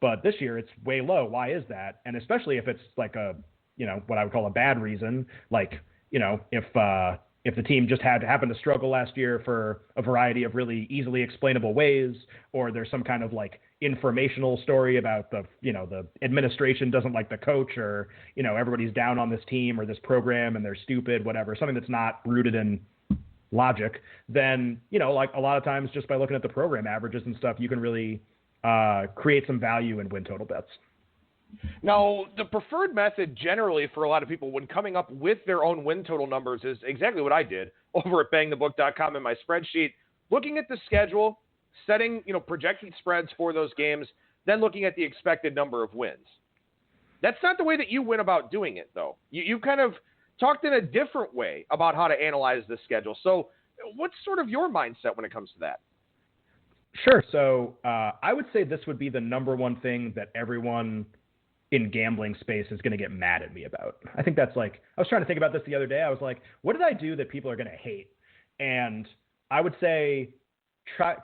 but this year it's way low. Why is that? And especially if it's like what I would call a bad reason, like, if the team just happened to struggle last year for a variety of really easily explainable ways, or there's some kind of like informational story about the administration doesn't like the coach, or, everybody's down on this team or this program and they're stupid, whatever, something that's not rooted in logic, then, like a lot of times just by looking at the program averages and stuff, you can really create some value in win total bets. Now, the preferred method generally for a lot of people when coming up with their own win total numbers is exactly what I did over at bangthebook.com in my spreadsheet, looking at the schedule, setting, projected spreads for those games, then looking at the expected number of wins. That's not the way that you went about doing it, though. You kind of talked in a different way about how to analyze the schedule. So what's sort of your mindset when it comes to that? Sure. So I would say this would be the number one thing that everyone in gambling space is going to get mad at me about. I think that's like, I was trying to think about this the other day. I was like, what did I do that people are going to hate? And I would say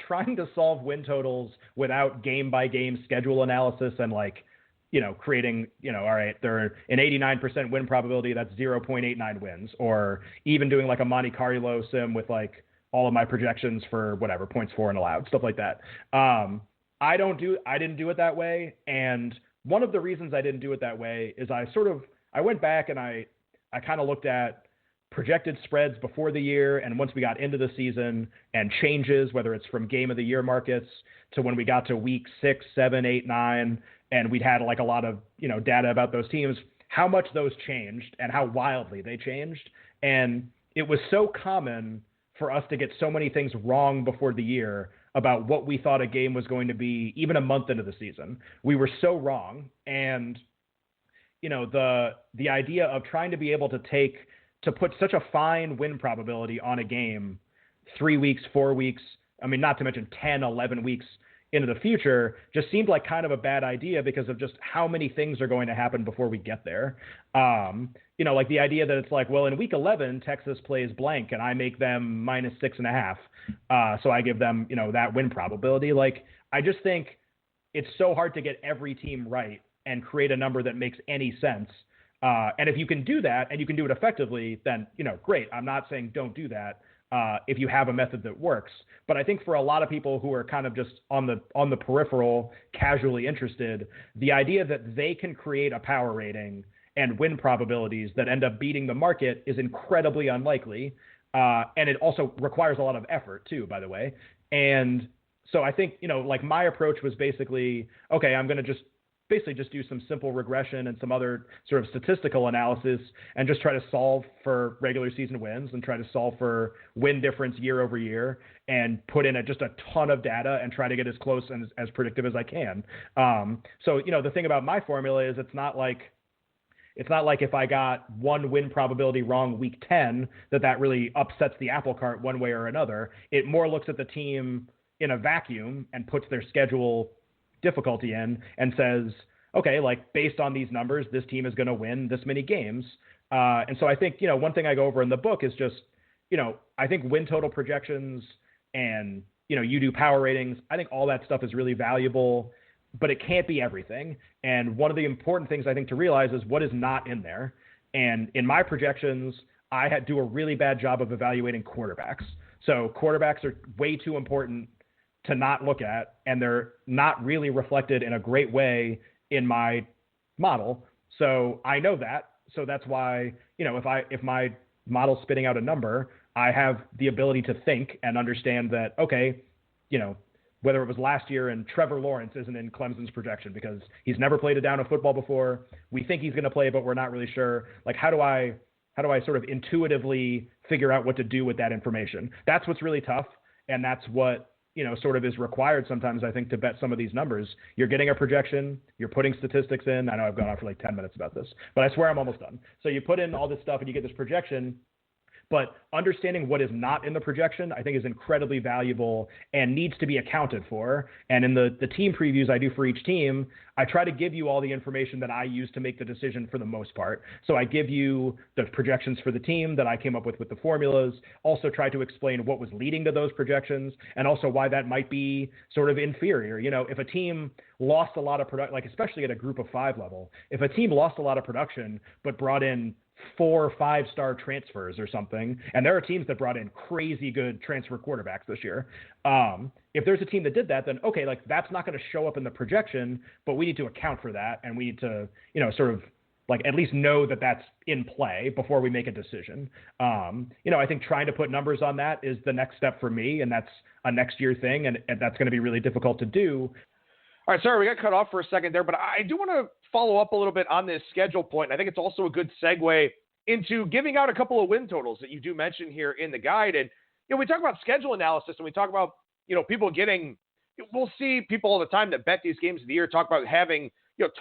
trying to solve win totals without game by game schedule analysis and like, creating, all right, they're an 89% win probability. That's 0.89 wins, or even doing like a Monte Carlo sim with like all of my projections for whatever points for and allowed, stuff like that. I didn't do it that way. And one of the reasons I didn't do it that way is I went back and I kind of looked at projected spreads before the year and once we got into the season, and changes, whether it's from game of the year markets to when we got to week 6, 7, 8, 9, and we'd had like a lot of, data about those teams, how much those changed and how wildly they changed. And it was so common for us to get so many things wrong before the year about what we thought a game was going to be, even a month into the season. We were so wrong. And, the idea of trying to be able to put such a fine win probability on a game 3 weeks, 4 weeks, not to mention 10, 11 weeks into the future, just seemed like kind of a bad idea because of just how many things are going to happen before we get there. Like the idea that it's like, well, in week 11, Texas plays blank and I make them -6.5. So I give them, that win probability. Like, I just think it's so hard to get every team right and create a number that makes any sense. And if you can do that and you can do it effectively, then, great. I'm not saying don't do that if you have a method that works. But I think for a lot of people who are kind of just on the peripheral, casually interested, the idea that they can create a power rating and win probabilities that end up beating the market is incredibly unlikely. And it also requires a lot of effort too, by the way. And so I think, like my approach was basically, okay, I'm going to just do some simple regression and some other sort of statistical analysis and just try to solve for regular season wins and try to solve for win difference year over year and put in just a ton of data and try to get as close and as predictive as I can. So, the thing about my formula is it's not like if I got one win probability wrong week 10, that really upsets the apple cart one way or another. It more looks at the team in a vacuum and puts their schedule difficulty in and says, okay, like based on these numbers, this team is going to win this many games. And so I think, one thing I go over in the book is just, I think win total projections and, you do power ratings. I think all that stuff is really valuable, but it can't be everything. And one of the important things I think to realize is what is not in there. And in my projections, I do a really bad job of evaluating quarterbacks. So quarterbacks are way too important to not look at, and they're not really reflected in a great way in my model. So I know that. So that's why, if my model's spitting out a number, I have the ability to think and understand that, okay, whether it was last year and Trevor Lawrence isn't in Clemson's projection because he's never played a down of football before. We think he's going to play, but we're not really sure. Like, how do I sort of intuitively figure out what to do with that information? That's what's really tough. And that's what, sort of is required sometimes, I think, to bet some of these numbers. You're getting a projection, you're putting statistics in. I know I've gone on for like 10 minutes about this, but I swear I'm almost done. So you put in all this stuff and you get this projection. But understanding what is not in the projection, I think, is incredibly valuable and needs to be accounted for. And in the team previews I do for each team, I try to give you all the information that I use to make the decision for the most part. So I give you the projections for the team that I came up with the formulas, also try to explain what was leading to those projections, and also why that might be sort of inferior. If a team lost a lot of production, like especially at a group of 5 level, if a team lost a lot of production but brought in 4 or 5-star transfers or something, and there are teams that brought in crazy good transfer quarterbacks this year. If there's a team that did that, then okay, like that's not going to show up in the projection, but we need to account for that, and we need to, sort of like at least know that that's in play before we make a decision. I think trying to put numbers on that is the next step for me, and that's a next year thing, and that's going to be really difficult to do. All right, sorry, we got cut off for a second there, but I do want to follow up a little bit on this schedule point. And I think it's also a good segue into giving out a couple of win totals that you do mention here in the guide. And, we talk about schedule analysis and we talk about, people getting, we'll see people all the time that bet these games of the year talk about having,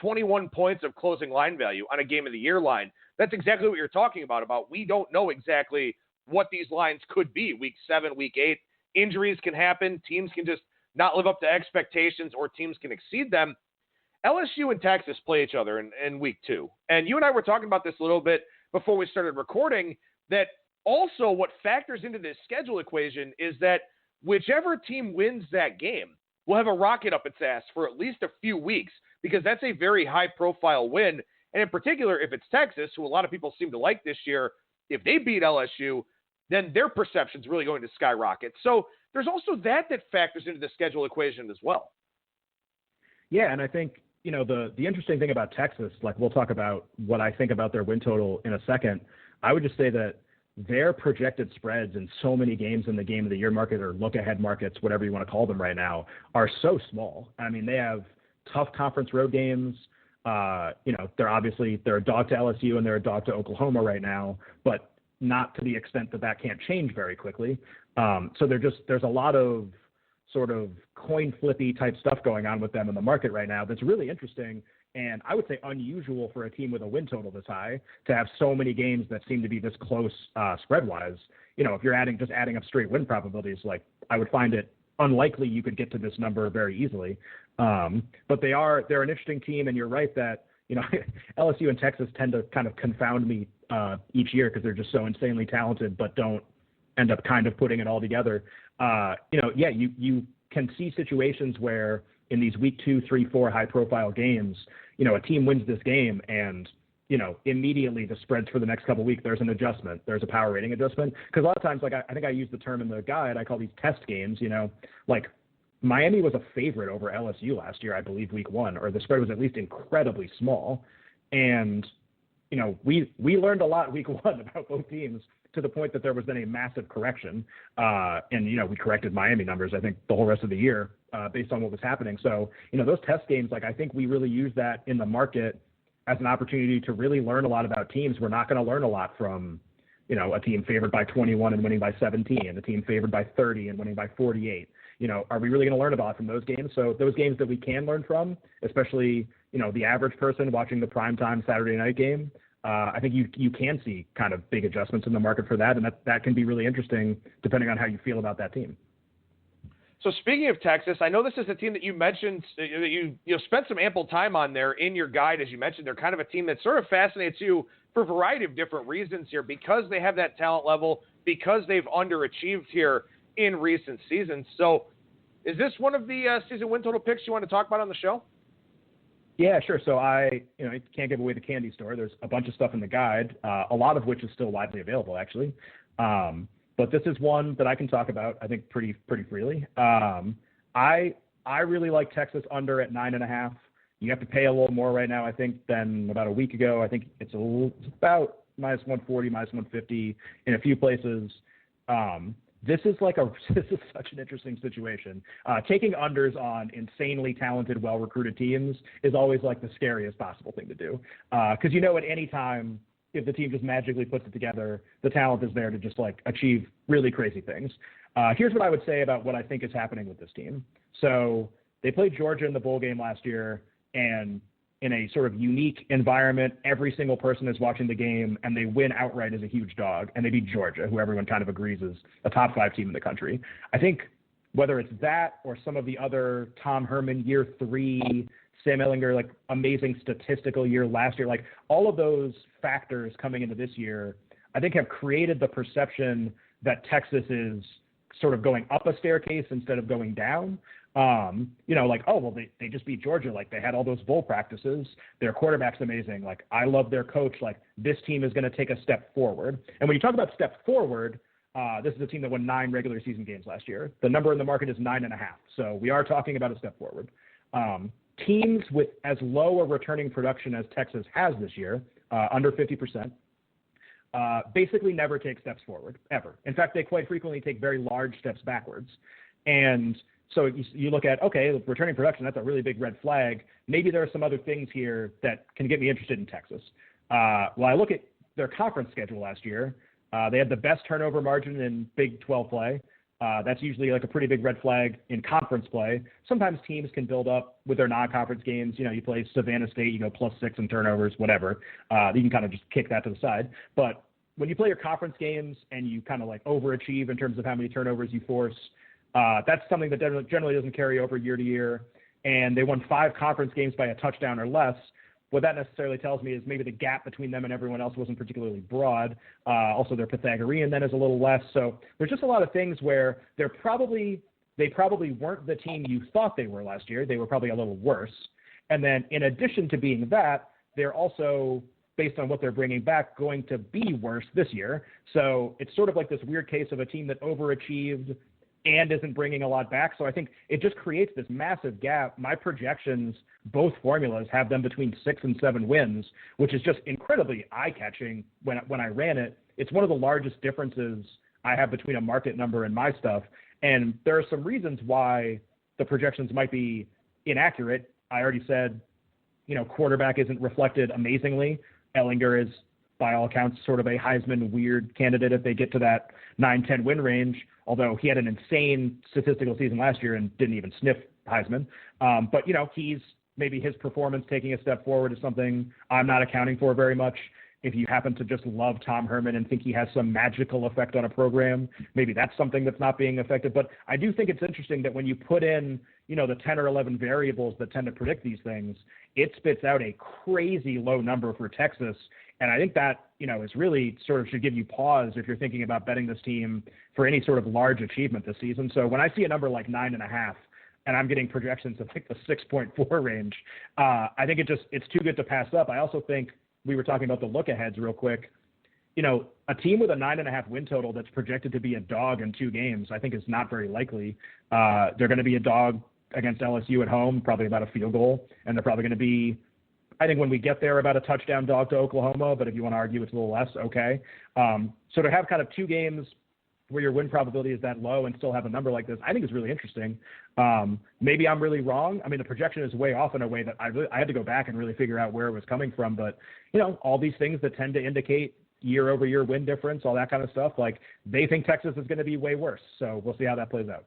21 points of closing line value on a game of the year line. That's exactly what you're talking about we don't know exactly what these lines could be. Week 7, week 8, injuries can happen. Teams can just not live up to expectations, or teams can exceed them. LSU and Texas play each other in week 2. And you and I were talking about this a little bit before we started recording, that also what factors into this schedule equation is that whichever team wins that game will have a rocket up its ass for at least a few weeks, because that's a very high-profile win. And in particular, if it's Texas, who a lot of people seem to like this year, if they beat LSU, then their perception's really going to skyrocket. So there's also that factors into the schedule equation as well. Yeah, and I think, the interesting thing about Texas, like we'll talk about what I think about their win total in a second. I would just say that their projected spreads in so many games in the game of the year market, or look ahead markets, whatever you want to call them right now, are so small. I mean, they have tough conference road games. They're a dog to LSU and they're a dog to Oklahoma right now, but not to the extent that can't change very quickly. So there's a lot of sort of coin flippy type stuff going on with them in the market right now that's really interesting, and I would say unusual for a team with a win total this high to have so many games that seem to be this close spread wise. If you're adding up straight win probabilities, like I would find it unlikely you could get to this number very easily. But they're an interesting team, and you're right that LSU and Texas tend to kind of confound me each year because they're just so insanely talented, but don't end up kind of putting it all together. You can see situations where in these week 2, 3, 4 high profile games, a team wins this game and, immediately the spreads for the next couple of weeks, there's an adjustment. There's a power rating adjustment. Because a lot of times, like I think I used the term in the guide, I call these test games, like Miami was a favorite over LSU last year, I believe week 1, or the spread was at least incredibly small. And, we learned a lot week 1 about both teams, to the point that there was then a massive correction. And we corrected Miami numbers, I think, the whole rest of the year based on what was happening. So, those test games, like I think we really use that in the market as an opportunity to really learn a lot about teams. We're not going to learn a lot from, a team favored by 21 and winning by 17, a team favored by 30 and winning by 48. Are we really going to learn a lot from those games? So those games that we can learn from, especially, the average person watching the primetime Saturday night game, I think you can see kind of big adjustments in the market for that, and that can be really interesting depending on how you feel about that team. So speaking of Texas, I know this is a team that you mentioned that you spent some ample time on there in your guide. As you mentioned, they're kind of a team that sort of fascinates you for a variety of different reasons here, because they have that talent level, because they've underachieved here in recent seasons. So is this one of the season win total picks you want to talk about on the show? Yeah, sure. So I can't give away the candy store. There's a bunch of stuff in the guide, a lot of which is still widely available, actually. But this is one that I can talk about, I think, pretty freely. I really like Texas under at 9.5. You have to pay a little more right now, I think, than about a week ago. I think it's about -140, -150 in a few places. This is such an interesting situation. Taking unders on insanely talented, well-recruited teams is always like the scariest possible thing to do. Because at any time, if the team just magically puts it together, the talent is there to just achieve really crazy things. Here's what I would say about what I think is happening with this team. So they played Georgia in the bowl game last year, and in a sort of unique environment, every single person is watching the game, and they win outright as a huge dog, and they beat Georgia, who everyone kind of agrees is a top 5 team in the country. I think whether it's that or some of the other Tom Herman year 3, Sam Ehlinger, amazing statistical year last year, all of those factors coming into this year, I think have created the perception that Texas is sort of going up a staircase instead of going down. They just beat Georgia. They had all those bowl practices. Their quarterback's amazing. I love their coach. This team is going to take a step forward. And when you talk about step forward, this is a team that won 9 regular season games last year. The number in the market is 9.5. So we are talking about a step forward. Teams with as low a returning production as Texas has this year, under 50%, basically never take steps forward, ever. In fact, they quite frequently take very large steps backwards. And so you look at, okay, returning production, that's a really big red flag. Maybe there are some other things here that can get me interested in Texas. Well, I look at their conference schedule last year. They had the best turnover margin in Big 12 play. That's usually a pretty big red flag in conference play. Sometimes teams can build up with their non-conference games. You play Savannah State, you go +6 in turnovers, whatever. You can kind of just kick that to the side. But when you play your conference games and you kind of overachieve in terms of how many turnovers you force, that's something that generally doesn't carry over year to year. And they won 5 conference games by a touchdown or less. What that necessarily tells me is maybe the gap between them and everyone else wasn't particularly broad. Also, their Pythagorean then is a little less. So there's just a lot of things where they probably weren't the team you thought they were last year. They were probably a little worse. And then in addition to being that, they're also, based on what they're bringing back, going to be worse this year. So it's sort of like this weird case of a team that overachieved and isn't bringing a lot back. So I think it just creates this massive gap. My projections, both formulas, have them between 6 and 7 wins, which is just incredibly eye-catching when I ran it. It's one of the largest differences I have between a market number and my stuff. And there are some reasons why the projections might be inaccurate. I already said, quarterback isn't reflected amazingly. Ehlinger is, by all accounts, sort of a Heisman weird candidate if they get to that 9-10 win range, although he had an insane statistical season last year and didn't even sniff Heisman. But he's maybe his performance taking a step forward is something I'm not accounting for very much. If you happen to just love Tom Herman and think he has some magical effect on a program, maybe that's something that's not being affected. But I do think it's interesting that when you put in, the 10 or 11 variables that tend to predict these things, it spits out a crazy low number for Texas. And I think that, is really sort of should give you pause if you're thinking about betting this team for any sort of large achievement this season. So when I see a number like 9.5 and I'm getting projections of the 6.4 range, I think it's too good to pass up. I also think we were talking about the look aheads real quick. A team with a 9.5 win total that's projected to be a dog in 2 games, I think is not very likely. They're going to be a dog against LSU at home, probably about a field goal. And they're probably going to be, I think when we get there, about a touchdown dog to Oklahoma, but if you want to argue it's a little less, okay. So to have kind of 2 games where your win probability is that low and still have a number like this, I think is really interesting. Maybe I'm really wrong. I mean, the projection is way off in a way that I had to go back and really figure out where it was coming from. But, all these things that tend to indicate year-over-year win difference, all that kind of stuff, they think Texas is going to be way worse. So we'll see how that plays out.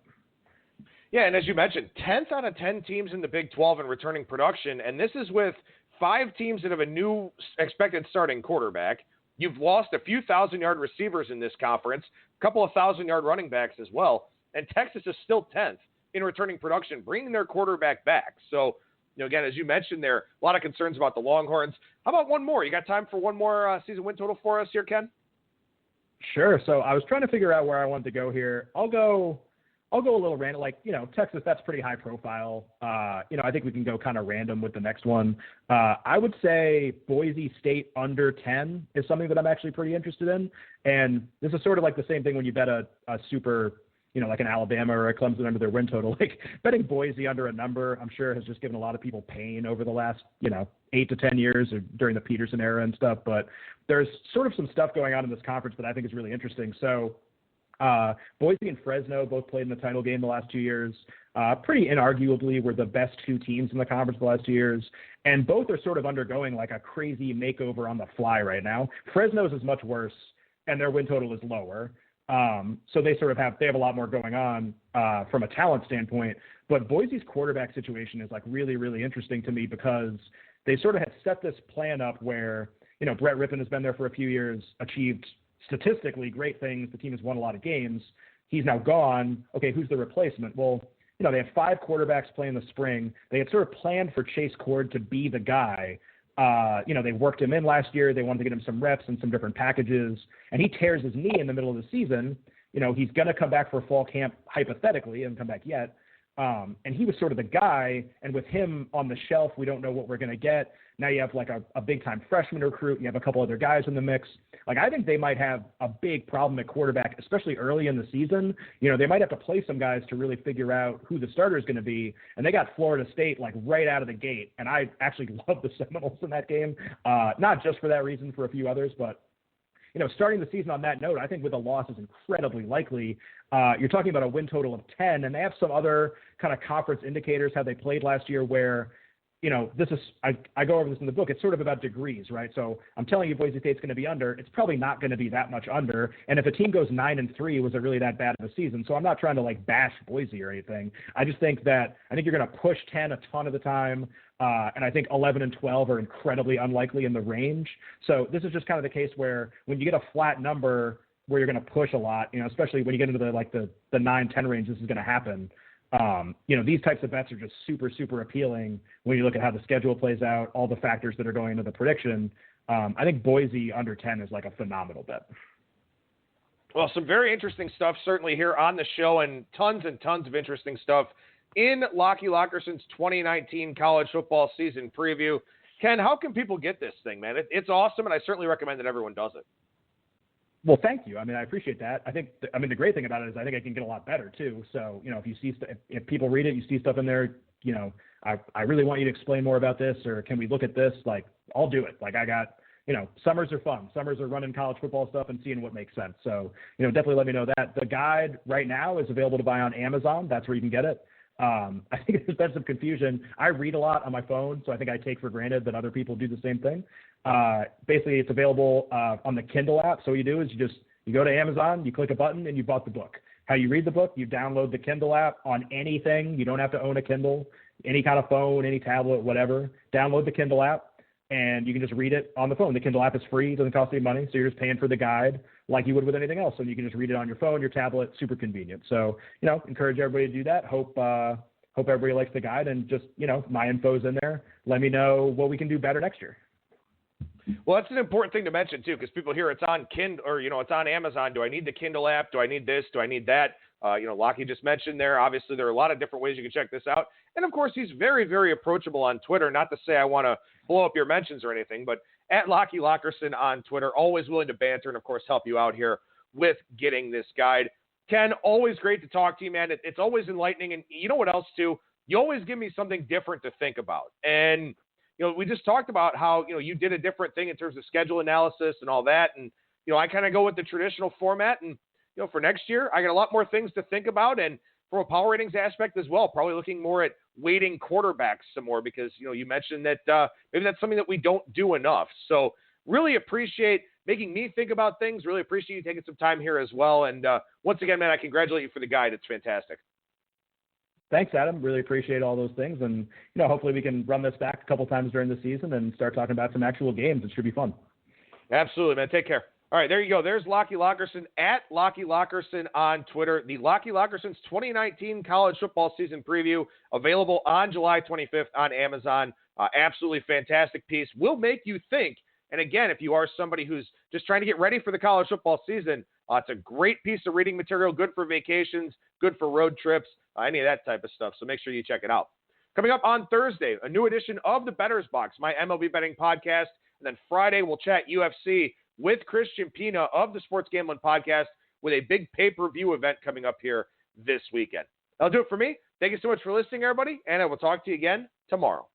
Yeah, and as you mentioned, 10th out of 10 teams in the Big 12 in returning production, and this is with 5 teams that have a new expected starting quarterback. You've lost a few 1,000-yard receivers in this conference, a couple of 1,000-yard running backs as well, and Texas is still 10th in returning production, bringing their quarterback back. So, again, as you mentioned there, a lot of concerns about the Longhorns. How about one more? You got time for one more season win total for us here, Ken? Sure. So I was trying to figure out where I wanted to go here. I'll go a little random. Like, Texas, that's pretty high profile. I think we can go kind of random with the next one. I would say Boise State under 10 is something that I'm actually pretty interested in. And this is sort of like the same thing when you bet a super, like an Alabama or a Clemson under their win total. Like betting Boise under a number, I'm sure has just given a lot of people pain over the last, 8 to 10 years or during the Peterson era and stuff. But there's sort of some stuff going on in this conference that I think is really interesting. So Boise and Fresno both played in the title game the last 2 years. Pretty inarguably were the best two teams in the conference the last 2 years. And both are sort of undergoing like a crazy makeover on the fly right now. Fresno's is much worse and their win total is lower. So they have a lot more going on from a talent standpoint. But Boise's quarterback situation is like really, really interesting to me because they sort of had set this plan up where, Brett Rippon has been there for a few years, achieved statistically great things. The team has won a lot of games. He's now gone. Okay, who's the replacement? Well, they have 5 quarterbacks playing the spring. They had sort of planned for Chase Cord to be the guy. They worked him in last year. They wanted to get him some reps and some different packages. And he tears his knee in the middle of the season. He's going to come back for fall camp, hypothetically. He hasn't come back yet. And he was sort of the guy. And with him on the shelf, we don't know what we're going to get. Now you have like a big-time freshman recruit. You have a couple other guys in the mix. Like, I think they might have a big problem at quarterback, especially early in the season. They might have to play some guys to really figure out who the starter is going to be. And they got Florida State like right out of the gate. And I actually love the Seminoles in that game, not just for that reason, for a few others, but starting the season on that note, I think with a loss is incredibly likely. You're talking about a win total of 10, and they have some other kind of conference indicators how they played last year where, this is, I go over this in the book. It's sort of about degrees, right? So I'm telling you Boise State's going to be under. It's probably not going to be that much under. And if a team goes 9-3, was it really that bad of a season? So I'm not trying to like bash Boise or anything. I just think you're going to push 10 a ton of the time. And I think 11 and 12 are incredibly unlikely in the range. So this is just kind of the case where when you get a flat number where you're going to push a lot, especially when you get into the 9-10 range, this is going to happen. These types of bets are just super, super appealing when you look at how the schedule plays out, all the factors that are going into the prediction. I think Boise under 10 is like a phenomenal bet. Well, some very interesting stuff certainly here on the show, and tons of interesting stuff in Locky Lockerson's 2019 college football season preview. Ken, how can people get this thing, man? It's awesome, and I certainly recommend that everyone does it. Well, thank you. I mean, I appreciate that. I think, the great thing about it is I think I can get a lot better too. So, if you see, if people read it, you see stuff in there, I really want you to explain more about this, or can we look at this? Like, I'll do it. Like, I got, summers are fun. Summers are running college football stuff and seeing what makes sense. So, definitely let me know that. The guide right now is available to buy on Amazon. That's where you can get it. I think there's been some confusion. I read a lot on my phone, so I think I take for granted that other people do the same thing. Basically, it's available on the Kindle app. So what you do is you go to Amazon, you click a button, and you bought the book. How you read the book, you download the Kindle app on anything. You don't have to own a Kindle, any kind of phone, any tablet, whatever. Download the Kindle app, and you can just read it on the phone. The Kindle app is free. It doesn't cost any money, so you're just paying for the guide like you would with anything else. And you can just read it on your phone, your tablet, super convenient. So, encourage everybody to do that. Hope everybody likes the guide, and just, my info's in there. Let me know what we can do better next year. Well, that's an important thing to mention, too, because people hear it's on Kindle or, it's on Amazon. Do I need the Kindle app? Do I need this? Do I need that? Locky just mentioned there. Obviously, there are a lot of different ways you can check this out. And, of course, he's very, very approachable on Twitter. Not to say I want to blow up your mentions or anything, but at Locky Lockerson on Twitter, always willing to banter and, of course, help you out here with getting this guide. Ken, always great to talk to you, man. It's always enlightening. And you know what else, too? You always give me something different to think about. And we just talked about how, you did a different thing in terms of schedule analysis and all that. And, I kind of go with the traditional format. And, for next year, I got a lot more things to think about. And from a power ratings aspect as well, probably looking more at weighting quarterbacks some more because, you mentioned that maybe that's something that we don't do enough. So really appreciate making me think about things. Really appreciate you taking some time here as well. And once again, man, I congratulate you for the guide. It's fantastic. Thanks, Adam. Really appreciate all those things. And, hopefully we can run this back a couple times during the season and start talking about some actual games. It should be fun. Absolutely, man. Take care. All right, there you go. There's Locky Lockerson at Locky Lockerson on Twitter. The Locky Lockerson's 2019 college football season preview available on July 25th on Amazon. Absolutely fantastic piece. Will make you think. And again, if you are somebody who's just trying to get ready for the college football season, it's a great piece of reading material, good for vacations, good for road trips, any of that type of stuff. So make sure you check it out. Coming up on Thursday, a new edition of the Bettor's Box, my MLB betting podcast. And then Friday, we'll chat UFC with Christian Pina of the Sports Gambling Podcast with a big pay-per-view event coming up here this weekend. That'll do it for me. Thank you so much for listening, everybody, and I will talk to you again tomorrow.